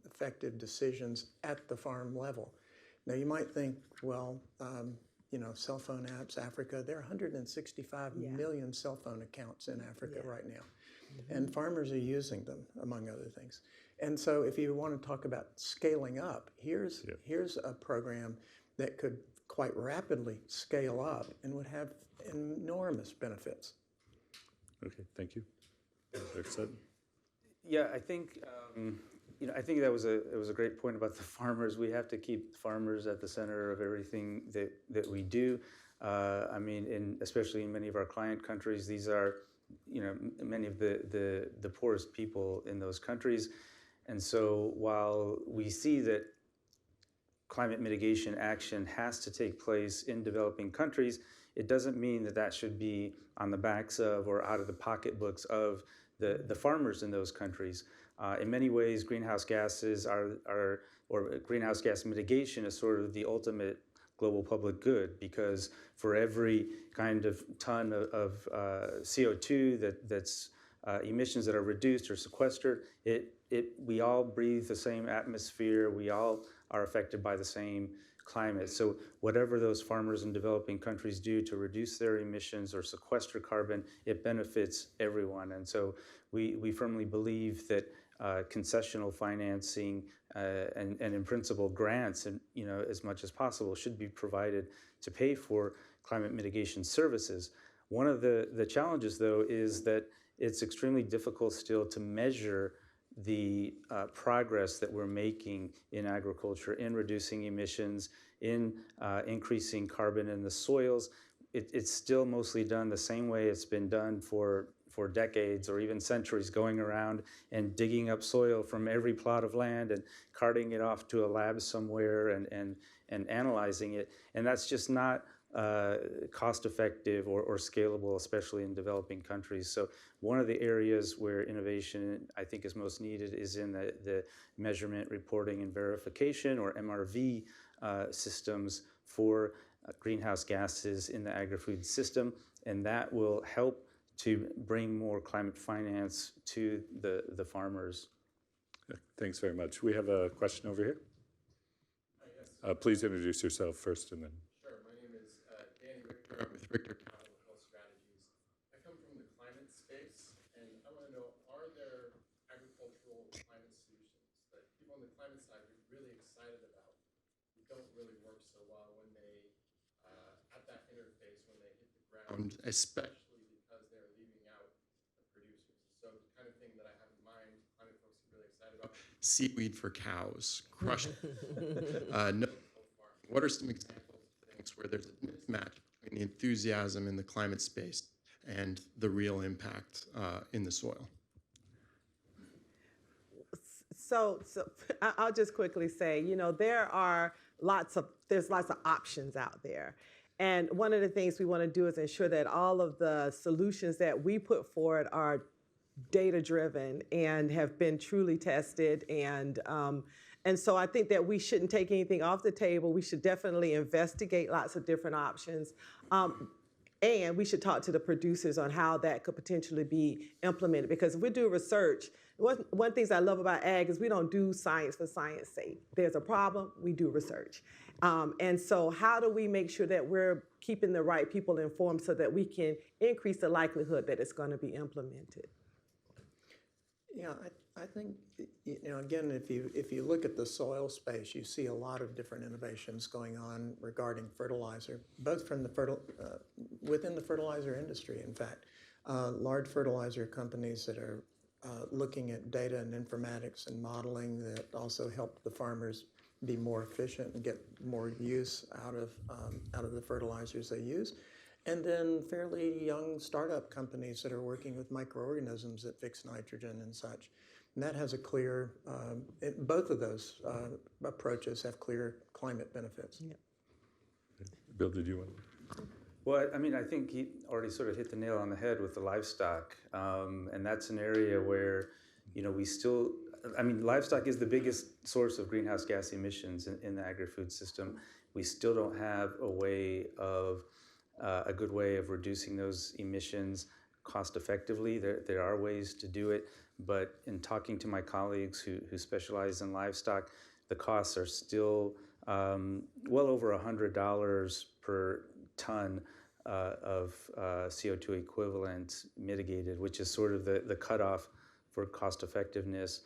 effective decisions at the farm level. Now, you might think, well, cell phone apps, Africa, there are 165 million cell phone accounts in Africa right now. And farmers are using them, among other things. And so if you want to talk about scaling up, here's a program that could quite rapidly scale up and would have enormous benefits. Okay, thank you. Dr. Sutton? Yeah, I think I think it was a great point about the farmers. We have to keep farmers at the center of everything that we do. Especially in many of our client countries, these are many of the poorest people in those countries. And so while we see that climate mitigation action has to take place in developing countries, it doesn't mean that should be on the backs of or out of the pocketbooks of the farmers in those countries. In many ways, greenhouse gases or greenhouse gas mitigation is sort of the ultimate global public good, because for every kind of ton of CO2 that's emissions that are reduced or sequestered, we all breathe the same atmosphere. We all are affected by the same climate. So whatever those farmers in developing countries do to reduce their emissions or sequester carbon, it benefits everyone. And so we firmly believe that concessional financing and in principle grants, and as much as possible, should be provided to pay for climate mitigation services. One of the challenges, though, is that it's extremely difficult still to measure the progress that we're making in agriculture, in reducing emissions, in increasing carbon in the soils. It's still mostly done the same way it's been done for decades or even centuries, going around and digging up soil from every plot of land and carting it off to a lab somewhere and analyzing it. And that's just not cost-effective or scalable, especially in developing countries. So one of the areas where innovation, I think, is most needed is in the measurement, reporting, and verification, or MRV systems for greenhouse gases in the agri-food system, and that will help to bring more climate finance to the farmers. Thanks very much. We have a question over here. Please introduce yourself first and then. Sure. My name is Danny Richter. I'm with Richter Capital Health Strategies. I come from the climate space, and I want to know, are there agricultural climate solutions that people on the climate side are really excited about who don't really work so well when they, at that interface, when they hit the ground, especially because they're leaving out the producers? So the kind of thing that I have in mind, climate folks are really excited about, seaweed for cows, crushing. No. What are some examples of things where there's a mismatch between the enthusiasm in the climate space and the real impact in the soil? So I'll just quickly say, there's lots of options out there. And one of the things we want to do is ensure that all of the solutions that we put forward are data-driven and have been truly tested. And so I think that we shouldn't take anything off the table. We should definitely investigate lots of different options. And we should talk to the producers on how that could potentially be implemented. Because if we do research, one of the things I love about ag is we don't do science for science sake. There's a problem, we do research. And so how do we make sure that we're keeping the right people informed so that we can increase the likelihood that it's going to be implemented? Yeah, I think, again, if you look at the soil space, you see a lot of different innovations going on regarding fertilizer, both from within the fertilizer industry, in fact. Large fertilizer companies that are looking at data and informatics and modeling that also help the farmers be more efficient and get more use out of the fertilizers they use. And then fairly young startup companies that are working with microorganisms that fix nitrogen and such. And that has a clear, both of those approaches have clear climate benefits. Yeah. Bill, did you want to? Well, I mean, I think he already sort of hit the nail on the head with the livestock. And that's an area where, livestock is the biggest source of greenhouse gas emissions in the agri-food system. We still don't have a good way of reducing those emissions cost effectively. There are ways to do it, but in talking to my colleagues who specialize in livestock, the costs are still well over $100 per ton of CO2 equivalent mitigated, which is sort of the cutoff for cost effectiveness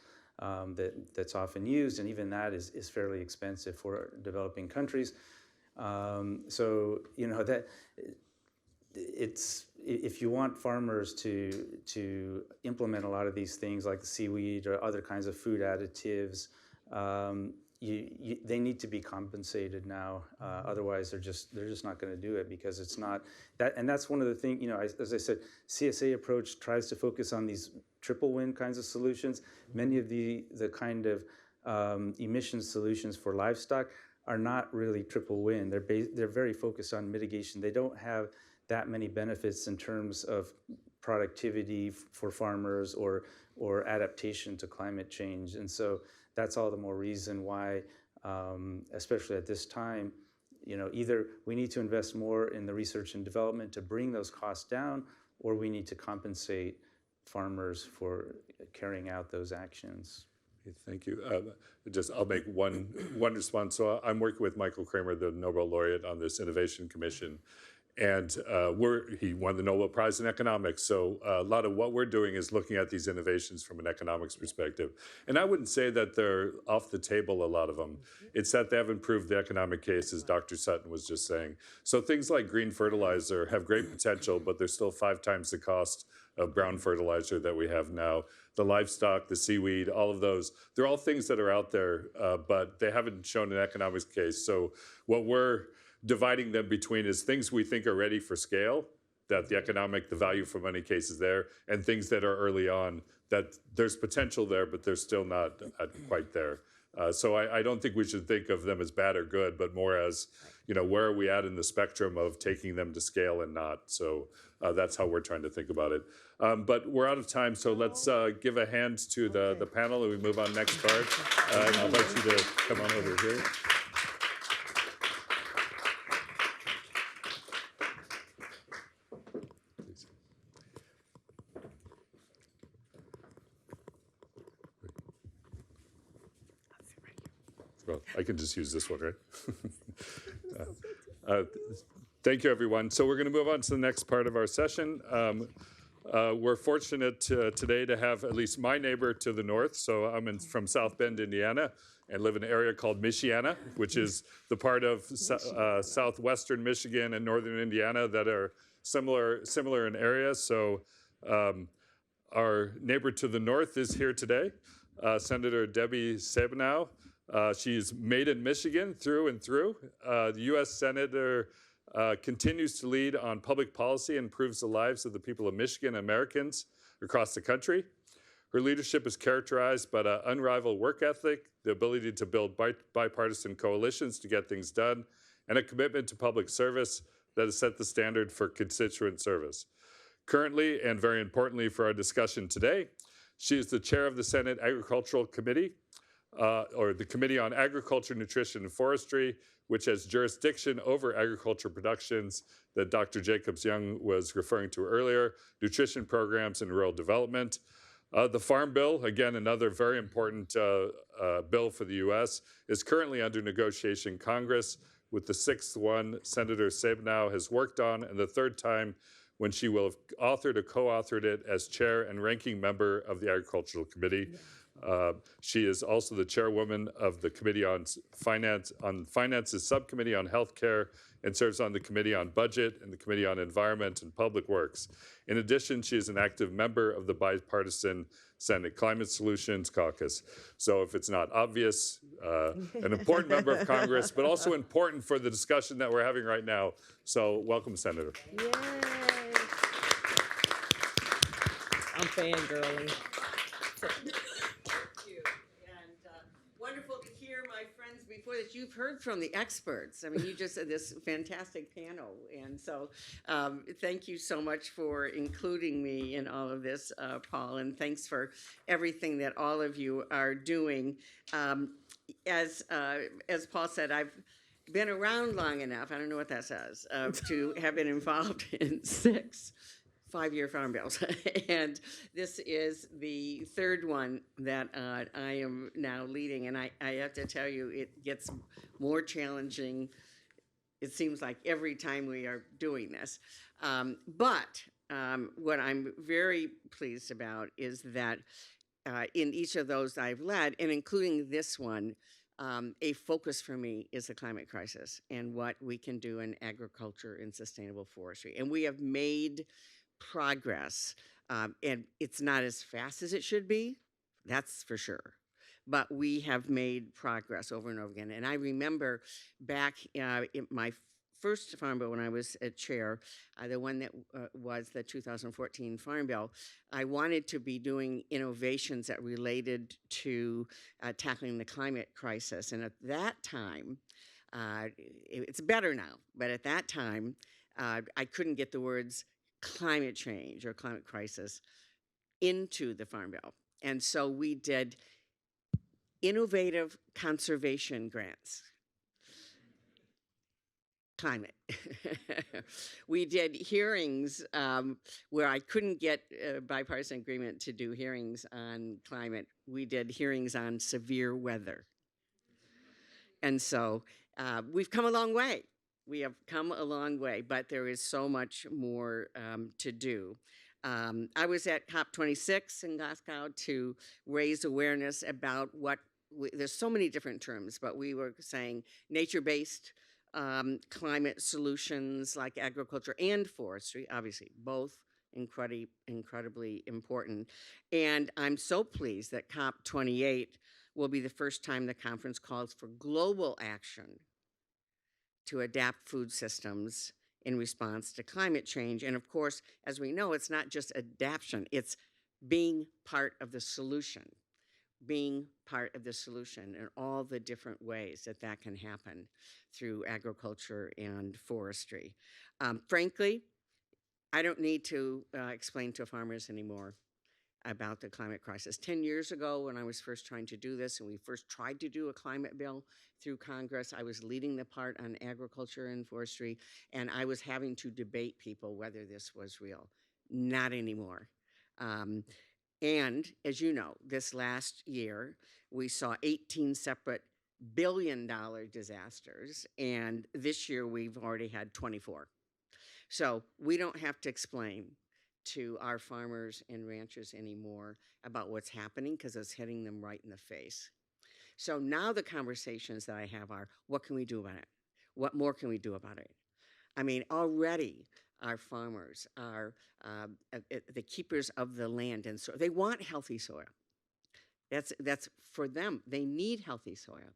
that's often used, and even that is fairly expensive for developing countries. So that it's, if you want farmers to implement a lot of these things like the seaweed or other kinds of food additives, they need to be compensated now. Otherwise, they're just not going to do it, because it's not that. And that's one of the things, as I said, CSA approach tries to focus on these triple win kinds of solutions. Many of the kind of emission solutions for livestock are not really triple win. They're very focused on mitigation. They don't have that many benefits in terms of productivity for farmers or adaptation to climate change. And so that's all the more reason why, especially at this time, either we need to invest more in the research and development to bring those costs down, or we need to compensate farmers for carrying out those actions. Thank you. I'll make one response. So I'm working with Michael Kramer, the Nobel laureate, on this innovation commission, and he won the Nobel Prize in economics. So a lot of what we're doing is looking at these innovations from an economics perspective. And I wouldn't say that they're off the table, a lot of them. It's that they haven't proved the economic case, as Dr. Sutton was just saying. So things like green fertilizer have great potential, but they're still 5 times the cost of brown fertilizer that we have now. The livestock, the seaweed, all of those, they're all things that are out there, but they haven't shown an economics case. So what we're dividing them between is things we think are ready for scale, that the value for money case is there, and things that are early on, that there's potential there, but they're still not quite there. So I don't think we should think of them as bad or good, but more as, where are we at in the spectrum of taking them to scale and not? So that's how we're trying to think about it. But we're out of time, so let's give a hand to the panel and we move on next card. And I'll invite you to come on over here. Well, I can just use this one, right? Thank you, everyone. So we're going to move on to the next part of our session. We're fortunate today to have at least my neighbor to the north. So I'm from South Bend, Indiana, and live in an area called Michiana, which is the part of southwestern Michigan and northern Indiana that are similar in area. So our neighbor to the north is here today, Senator Debbie Stabenow. She's made in Michigan through and through. The U.S. Senator continues to lead on public policy and improves the lives of the people of Michigan and Americans across the country. Her leadership is characterized by an unrivaled work ethic, the ability to build bipartisan coalitions to get things done, and a commitment to public service that has set the standard for constituent service. Currently, and very importantly for our discussion today, she is the chair of the Senate Agricultural Committee, or the Committee on Agriculture, Nutrition, and Forestry, which has jurisdiction over agriculture productions that Dr. Jacobs-Young was referring to earlier, nutrition programs and rural development. The Farm Bill, again, another very important bill for the U.S., is currently under negotiation in Congress, with the sixth one Senator Stabenow has worked on, and the third time when she will have authored or co-authored it as chair and ranking member of the Agricultural Committee. She is also the chairwoman of the Committee on Finance's Subcommittee on Healthcare, and serves on the Committee on Budget and the Committee on Environment and Public Works. In addition, she is an active member of the Bipartisan Senate Climate Solutions Caucus. So if it's not obvious, an important member of Congress, but also important for the discussion that we're having right now. So welcome, Senator. Yay. I'm fangirling. Wonderful to hear, my friends, before that you've heard from the experts. I mean, you just had this fantastic panel. And so thank you so much for including me in all of this, Paul, and thanks for everything that all of you are doing. As Paul said, I've been around long enough, I don't know what that says, to have been involved in 6 5-year farm bills. And this is the third one that I am now leading. And I have to tell you, it gets more challenging, it seems like, every time we are doing this. But what I'm very pleased about is that in each of those I've led, and including this one, a focus for me is the climate crisis and what we can do in agriculture and sustainable forestry. And we have made progress, and it's not as fast as it should be, that's for sure. But we have made progress over and over again. And I remember back in my first farm bill when I was a chair, the one that was the 2014 Farm Bill, I wanted to be doing innovations that related to tackling the climate crisis. And at that time, it's better now, but at that time, I couldn't get the words climate change or climate crisis into the Farm Bill. And so we did innovative conservation grants. Climate. We did hearings where I couldn't get bipartisan agreement to do hearings on climate. We did hearings on severe weather. And so we've come a long way. We have come a long way, but there is so much more to do. I was at COP26 in Glasgow to raise awareness about there's so many different terms, but we were saying nature-based climate solutions like agriculture and forestry, obviously, both incredibly important. And I'm so pleased that COP28 will be the first time the conference calls for global action to adapt food systems in response to climate change. And of course, as we know, it's not just adaptation, it's being part of the solution. being part of the solution in all the different ways that that can happen through agriculture and forestry. Frankly, I don't need to explain to farmers anymore about the climate crisis. 10 years ago, when I was first trying to do this, and we first tried to do a climate bill through Congress, I was leading the part on agriculture and forestry, and I was having to debate people whether this was real. Not anymore. And as you know, this last year, we saw 18 separate billion-dollar disasters, and this year we've already had 24. So we don't have to explain to our farmers and ranchers anymore about what's happening because it's hitting them right in the face. So now the conversations that I have are, what can we do about it? What more can we do about it? I mean, already our farmers are the keepers of the land, and so they want healthy soil. That's for them. They need healthy soil.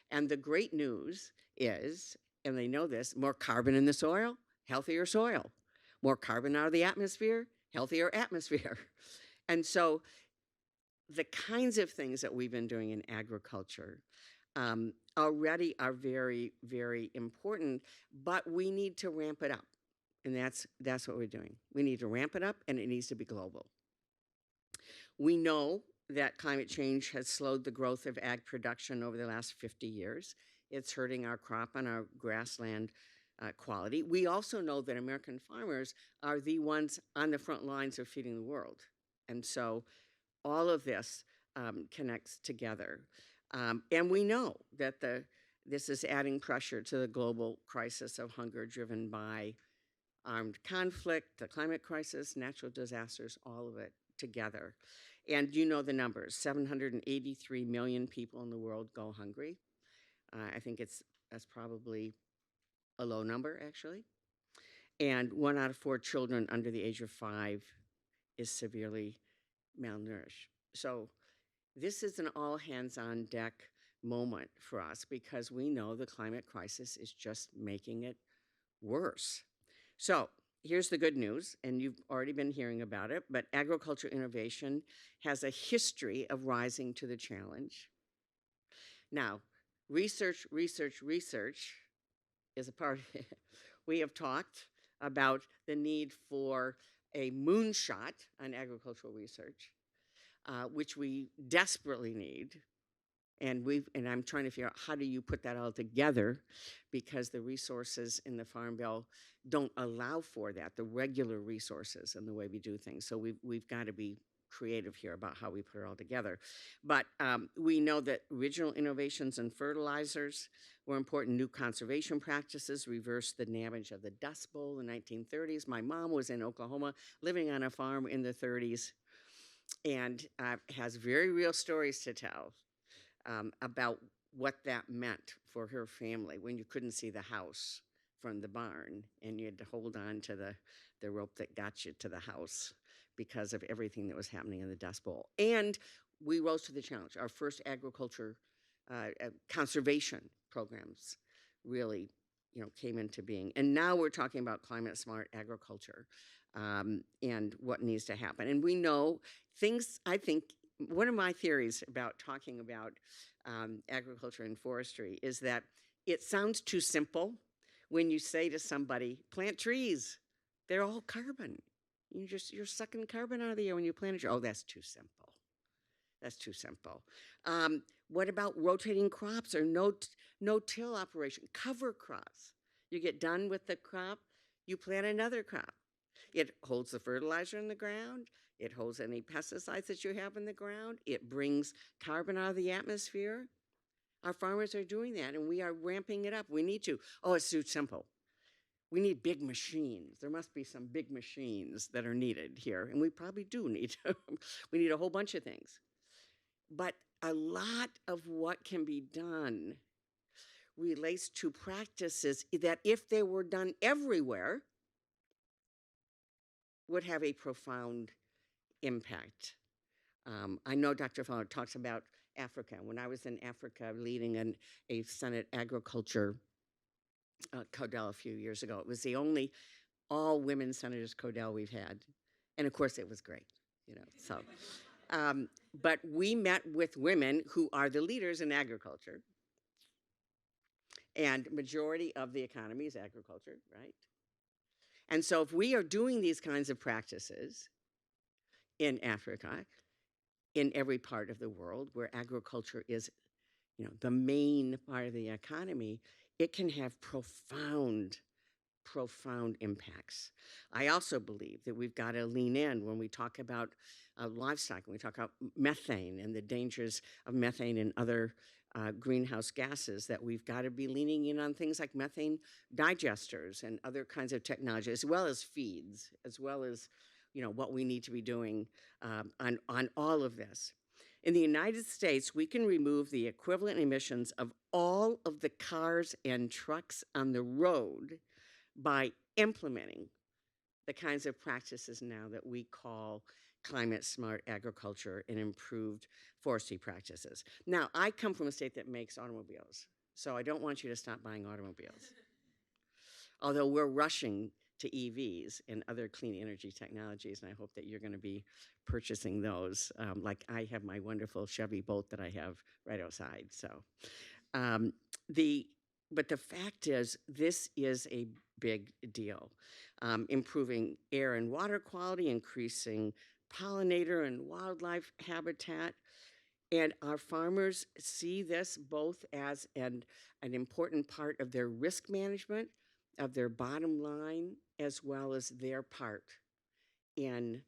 And the great news is, and they know this, more carbon in the soil, healthier soil. More carbon out of the atmosphere, healthier atmosphere. And so the kinds of things that we've been doing in agriculture already are very, very important, but we need to ramp it up. And that's what we're doing. We need to ramp it up, and it needs to be global. We know that climate change has slowed the growth of ag production over the last 50 years. It's hurting our crop and our grassland quality. We also know that American farmers are the ones on the front lines of feeding the world. And so all of this connects together. And we know that this is adding pressure to the global crisis of hunger driven by armed conflict, the climate crisis, natural disasters, all of it together. And you know the numbers, 783 million people in the world go hungry. I think that's probably a low number, actually. And 1 out of 4 children under the age of 5 is severely malnourished. So this is an all hands on deck moment for us because we know the climate crisis is just making it worse. So here's the good news, and you've already been hearing about it, but agriculture innovation has a history of rising to the challenge. Now, research is a part of it. We have talked about the need for a moonshot on agricultural research, which we desperately need. And I'm trying to figure out how do you put that all together because the resources in the Farm Bill don't allow for that, the regular resources and the way we do things. So we've got to be creative here about how we put it all together. But we know that original innovations in fertilizers were important. New conservation practices reversed the damage of the Dust Bowl in the 1930s. My mom was in Oklahoma living on a farm in the 30s and has very real stories to tell about what that meant for her family when you couldn't see the house from the barn and you had to hold on to the rope that got you to the house because of everything that was happening in the Dust Bowl. And we rose to the challenge. Our first agriculture conservation programs really came into being. And now we're talking about climate smart agriculture and what needs to happen. And we know things, I think, one of my theories about talking about agriculture and forestry is that it sounds too simple when you say to somebody, plant trees, they're all carbon. You're sucking carbon out of the air when you plant a tree. Oh, that's too simple. That's too simple. What about rotating crops or no-till operation? Cover crops. You get done with the crop, you plant another crop. It holds the fertilizer in the ground. It holds any pesticides that you have in the ground. It brings carbon out of the atmosphere. Our farmers are doing that, and we are ramping it up. We need to. Oh, it's too simple. We need big machines. There must be some big machines that are needed here, and we probably do need to. We need a whole bunch of things. But a lot of what can be done relates to practices that, if they were done everywhere, would have a profound impact. I know Dr. Fowler talks about Africa. When I was in Africa leading a Senate agriculture Codel a few years ago, it was the only all-women senators Codel we've had. And of course, it was great, So But we met with women who are the leaders in agriculture, and majority of the economy is agriculture, right? And so if we are doing these kinds of practices in Africa, in every part of the world where agriculture is, the main part of the economy, it can have profound impacts. I also believe that we've got to lean in when we talk about livestock, when we talk about methane and the dangers of methane and other greenhouse gases, that we've got to be leaning in on things like methane digesters and other kinds of technology, as well as feeds, as well as what we need to be doing on all of this. In the United States, we can remove the equivalent emissions of all of the cars and trucks on the road by implementing the kinds of practices now that we call climate smart agriculture and improved forestry practices. Now, I come from a state that makes automobiles, so I don't want you to stop buying automobiles. Although we're rushing to EVs and other clean energy technologies, and I hope that you're going to be purchasing those. Like I have my wonderful Chevy Bolt that I have right outside. So, but the fact is, this is a big deal. Improving air and water quality, increasing pollinator and wildlife habitat. And our farmers see this both as an important part of their risk management, of their bottom line, as well as their part in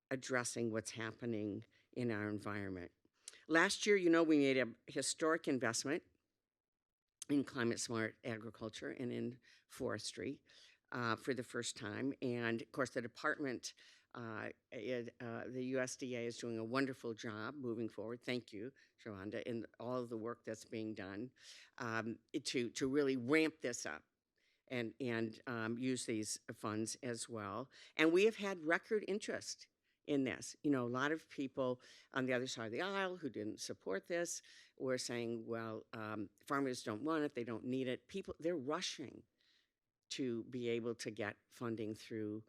addressing what's happening in our environment. Last year, we made a historic investment in climate smart agriculture and in forestry for the first time. And of course, the department, the USDA is doing a wonderful job moving forward. Thank you, Shawanda, in all of the work that's being done to really ramp this up and use these funds as well. And we have had record interest in this. A lot of people on the other side of the aisle who didn't support this were saying, well, farmers don't want it, they don't need it. They're rushing to be able to get funding through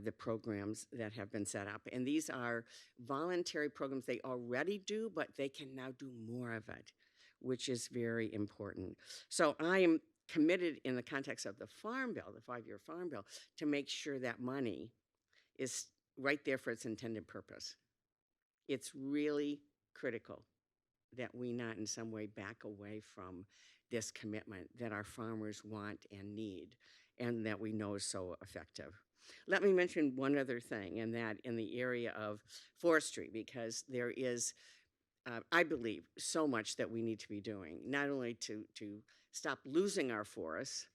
the programs that have been set up. And these are voluntary programs they already do, but they can now do more of it, which is very important. So I am committed in the context of the Farm Bill, the 5-year Farm Bill, to make sure that money is right there for its intended purpose. It's really critical that we not in some way back away from this commitment that our farmers want and need, and that we know is so effective. Let me mention one other thing, and that in the area of forestry, because there is, I believe, so much that we need to be doing, not only to stop losing our forests,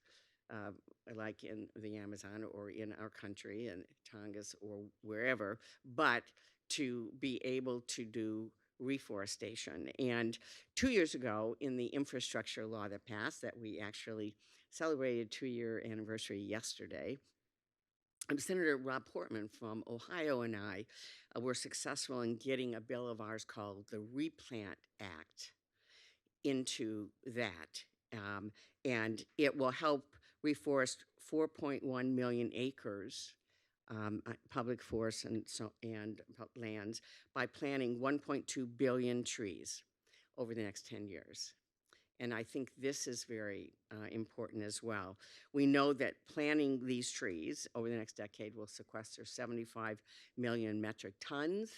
like in the Amazon or in our country, in Tongass or wherever, but to be able to do reforestation. And 2 years ago, in the infrastructure law that passed, that we actually celebrated 2-year anniversary yesterday, Senator Rob Portman from Ohio and I were successful in getting a bill of ours called the Replant Act into that. And it will help reforest 4.1 million acres, public forests and lands, by planting 1.2 billion trees over the next 10 years. And I think this is very important as well. We know that planting these trees over the next decade will sequester 75 million metric tons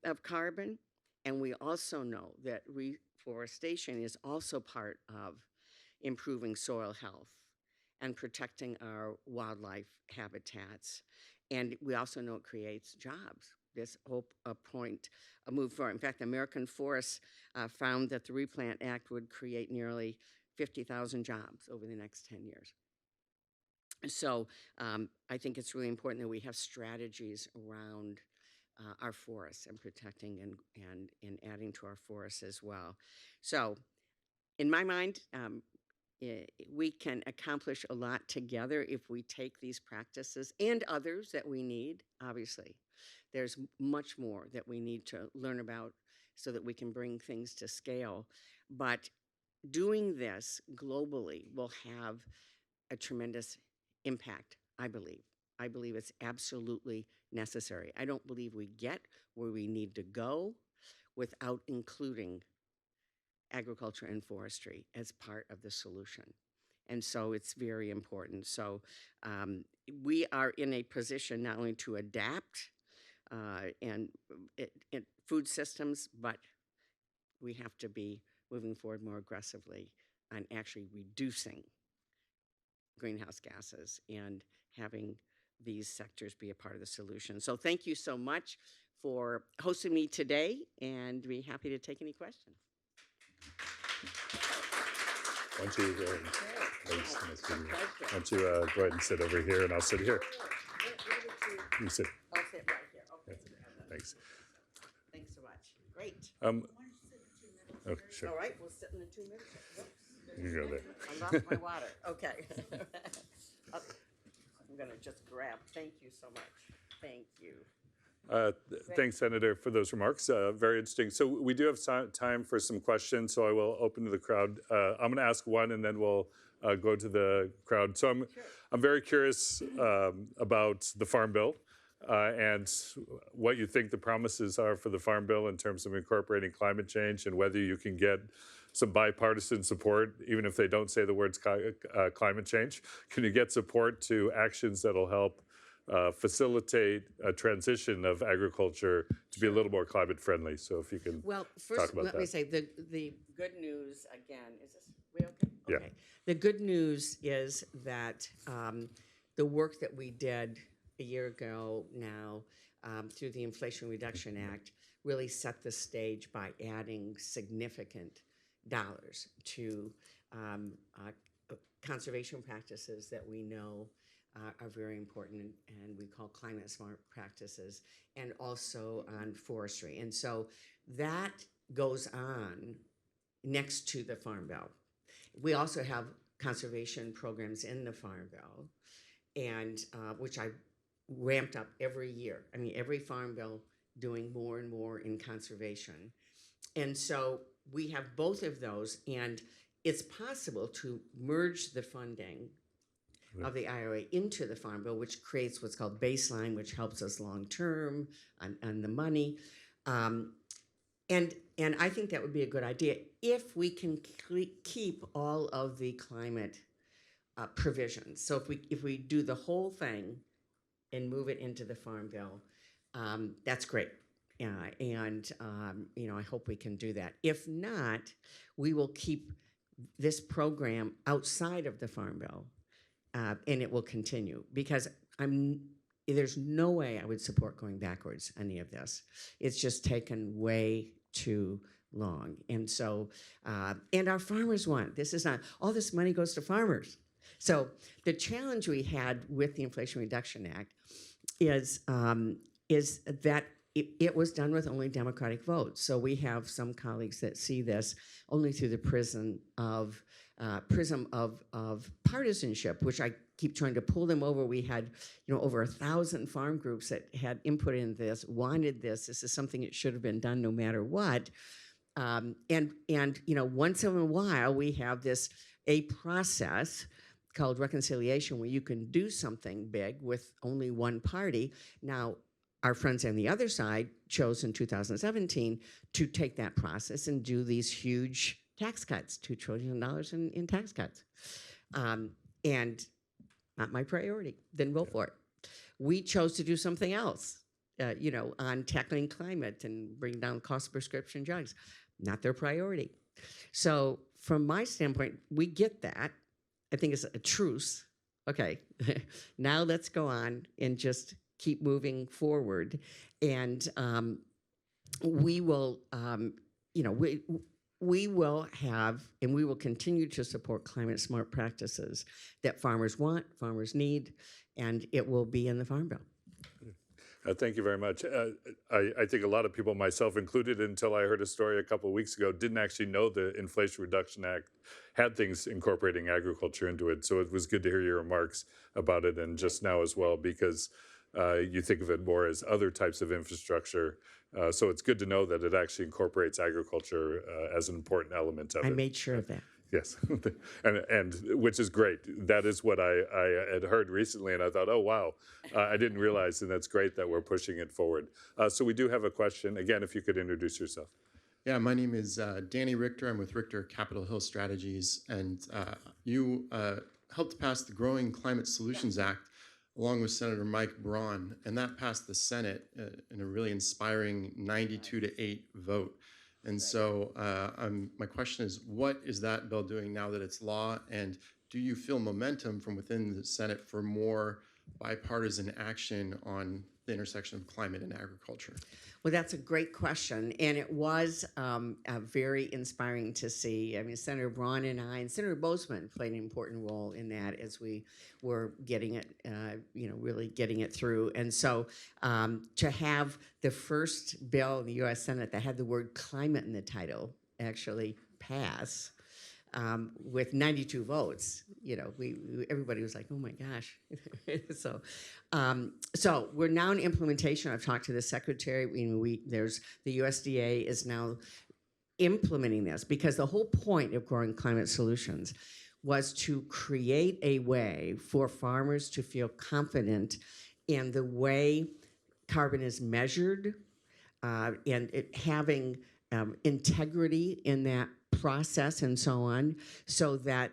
of carbon. And we also know that reforestation is also part of improving soil health and protecting our wildlife habitats. And we also know it creates jobs. This whole a move forward. In fact, the American Forests found that the Replant Act would create nearly 50,000 jobs over the next 10 years. So I think it's really important that we have strategies around our forests and protecting and adding to our forests as well. So in my mind, we can accomplish a lot together if we take these practices and others that we need, obviously. There's much more that we need to learn about so that we can bring things to scale. But doing this globally will have a tremendous impact, I believe. I believe it's absolutely necessary. I don't believe we get where we need to go without including agriculture and forestry as part of the solution. And so it's very important. So we are in a position not only to adapt and food systems, but we have to be moving forward more aggressively on actually reducing greenhouse gases and having these sectors be a part of the solution. So thank you so much for hosting me today, and be happy to take any questions. Why don't you, thanks, nice to meet you. Why don't you go ahead and sit over here, and I'll sit here. You sit. I'll sit right here. Okay. Thanks. Thanks so much. Great. Oh, sure. All right, we'll sit in the 2 minutes. Whoops. You can go there. I lost my water. Okay. I'm going to just grab. Thank you so much. Thank you. Thanks, Senator, for those remarks. Very interesting. So we do have time for some questions, so I will open to the crowd. I'm going to ask one, and then we'll go to the crowd. So I'm very curious about the Farm Bill and what you think the promises are for the Farm Bill in terms of incorporating climate change, and whether you can get some bipartisan support, even if they don't say the words climate change. Can you get support to actions that'll help facilitate a transition of agriculture to be a little more climate friendly? So if you can Well, talk first, about let me that. say the good news again. Is this way okay? Yeah. Okay. The good news is that the work that we did a year ago now through the Inflation Reduction Act really set the stage by adding significant dollars to conservation practices that we know are very important, and we call climate smart practices, and also on forestry. And so that goes on next to the Farm Bill. We also have conservation programs in the Farm Bill, and which I ramped up every year. I mean, every Farm Bill doing more and more in conservation. And so we have both of those, and it's possible to merge the funding of the IRA into the Farm Bill, which creates what's called baseline, which helps us long term on the money. And I think that would be a good idea if we can keep all of the climate provisions. So if we do the whole thing and move it into the Farm Bill, that's great. And I hope we can do that. If not, we will keep this program outside of the Farm Bill, and it will continue, because there's no way I would support going backwards any of this. It's just taken way too long. And so, and our farmers want, this is not, all this money goes to farmers. So the challenge we had with the Inflation Reduction Act is that it was done with only Democratic votes. So we have some colleagues that see this only through the prism of partisanship, which I keep trying to pull them over. We had, over 1,000 farm groups that had input in this, wanted this. This is something that should have been done no matter what. And once in a while we have a process called reconciliation where you can do something big with only one party. Now, our friends on the other side chose in 2017 to take that process and do these huge tax cuts, $2 trillion in tax cuts. And not my priority, then vote for it. We chose to do something else, on tackling climate and bring down cost of prescription drugs. Not their priority. So from my standpoint, we get that. I think it's a truce. Okay, now let's go on and just keep moving forward. And we will, we will have, and we will continue to support climate smart practices that farmers want, farmers need, and it will be in the Farm Bill. Thank you very much. I think a lot of people, myself included, until I heard a story a couple of weeks ago, didn't actually know the Inflation Reduction Act had things incorporating agriculture into it. So it was good to hear your remarks about it, and just now as well, because you think of it more as other types of infrastructure. So it's good to know that it actually incorporates agriculture as an important element of it. I made sure of that. Yes, and which is great. That is what I had heard recently, and I thought, oh wow, I didn't realize, and that's great that we're pushing it forward. So we do have a question. Again, if you could introduce yourself. Yeah, my name is Danny Richter. I'm with Richter Capitol Hill Strategies, and you helped pass the Growing Climate Solutions Act along with Senator Mike Braun, and that passed the Senate in a really inspiring 92-8 vote. And so my question is, what is that bill doing now that it's law, and do you feel momentum from within the Senate for more bipartisan action on the intersection of climate and agriculture? Well, that's a great question, and it was very inspiring to see. I mean, Senator Braun and I, and Senator Bozeman played an important role in that as we were getting it, really getting it through. And so to have the first bill in the U.S. Senate that had the word climate in the title actually pass with 92 votes, everybody was like, oh my gosh. So we're now in implementation. I've talked to the secretary. The USDA is now implementing this because the whole point of Growing Climate Solutions was to create a way for farmers to feel confident in the way carbon is measured and it having integrity in that process and so on, so that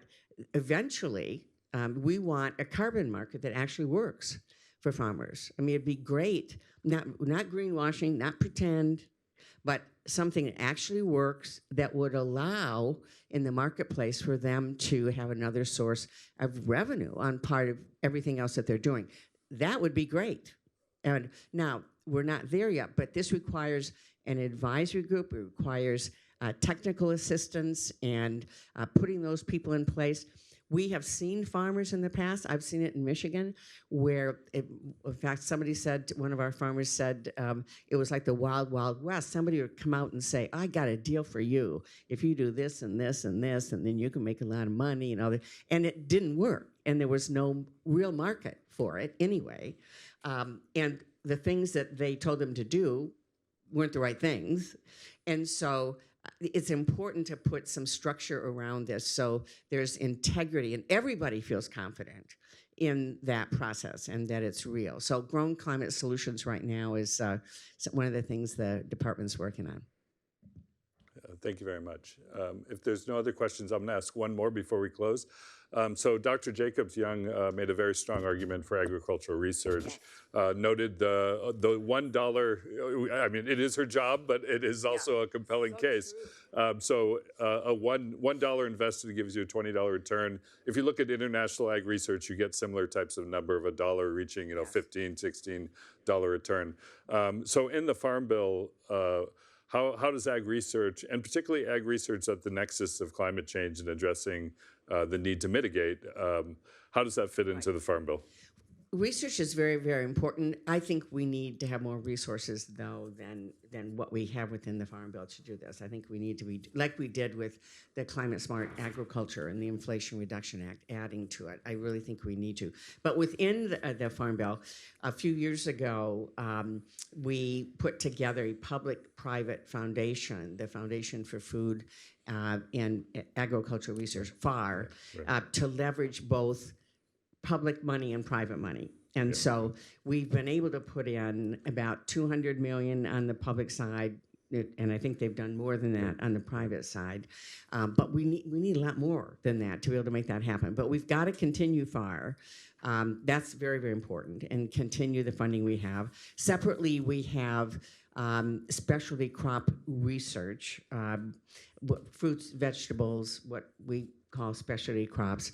eventually we want a carbon market that actually works for farmers. I mean, it'd be great, not greenwashing, not pretend, but something that actually works that would allow in the marketplace for them to have another source of revenue on part of everything else that they're doing. That would be great. And now, we're not there yet, but this requires an advisory group. It requires technical assistance and putting those people in place. We have seen farmers in the past. I've seen it in Michigan where, in fact, one of our farmers said it was like the wild, wild west. Somebody would come out and say, I got a deal for you. If you do this and this and this, and then you can make a lot of money and all that. And it didn't work. And there was no real market for it anyway. And the things that they told them to do weren't the right things. And so it's important to put some structure around this so there's integrity and everybody feels confident in that process and that it's real. So Growing Climate Solutions right now is one of the things the department's working on. Thank you very much. If there's no other questions, I'm going to ask one more before we close. So Dr. Jacobs-Young made a very strong argument for agricultural research, noted the $1, I mean, it is her job, but it is also a compelling case. So a $1 invested gives you a $20 return. If you look at international ag research, you get similar types of number of a dollar reaching, $15, $16 return. So in the Farm Bill, how does ag research, and particularly ag research at the nexus of climate change and addressing the need to mitigate, how does that fit into the Farm Bill? Research is very, very important. I think we need to have more resources, though, than what we have within the Farm Bill to do this. I think we need to be, like we did with the Climate Smart Agriculture and the Inflation Reduction Act, adding to it. I really think we need to. But within the Farm Bill, a few years ago, we put together a public-private foundation, the Foundation for Food and Agricultural Research, FAR, to leverage both public money and private money. And so we've been able to put in about $200 million on the public side, and I think they've done more than that on the private side. But we need a lot more than that to be able to make that happen. But we've got to continue FAR. That's very, very important, and continue the funding we have. Separately, we have specialty crop research, fruits, vegetables, what we call specialty crops.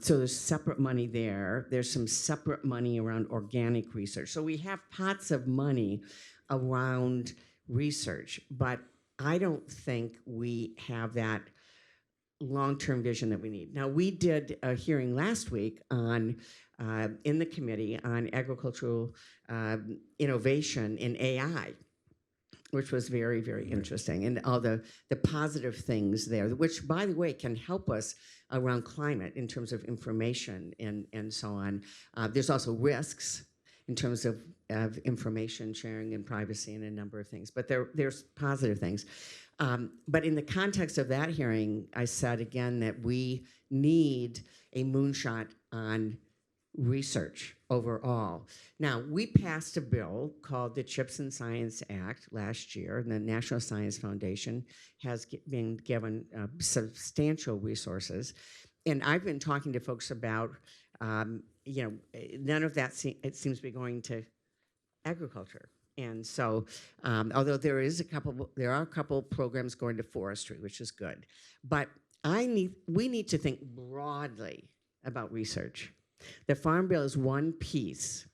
So there's separate money there. There's some separate money around organic research. So we have pots of money around research, but I don't think we have that long-term vision that we need. Now, we did a hearing last week on in the committee on agricultural innovation in AI, which was very, very interesting, and all the positive things there, which, by the way, can help us around climate in terms of information and so on. There's also risks, in terms of information sharing and privacy and a number of things. But there's positive things. But in the context of that hearing, I said again that we need a moonshot on research overall. Now, we passed a bill called the Chips and Science Act last year, and the National Science Foundation has been given substantial resources. And I've been talking to folks about, none of that it seems to be going to agriculture. And so, although there are a couple programs going to forestry, which is good, but we need to think broadly about research. The Farm Bill is one piece,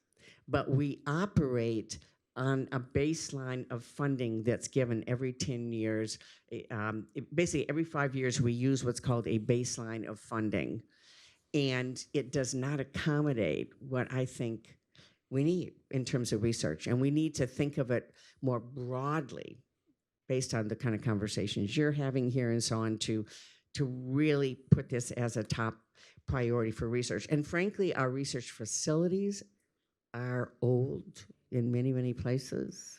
but we operate on a baseline of funding that's given every 10 years. Basically, every 5 years, we use what's called a baseline of funding. And it does not accommodate what I think we need in terms of research. And we need to think of it more broadly based on the kind of conversations you're having here and so on to really put this as a top priority for research. And frankly, our research facilities are old in many, many places.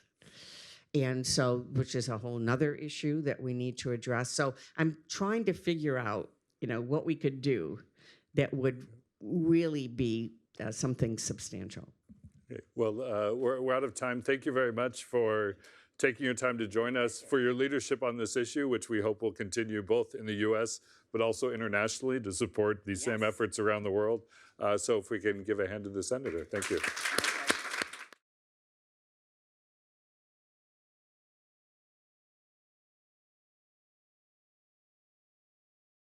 And so, which is a whole nother issue that we need to address. So I'm trying to figure out, what we could do that would really be something substantial. Okay. Well, we're out of time. Thank you very much for taking your time to join us, for your leadership on this issue, which we hope will continue both in the U.S., but also internationally to support these same efforts around the world. So if we can give a hand to the senator. Thank you.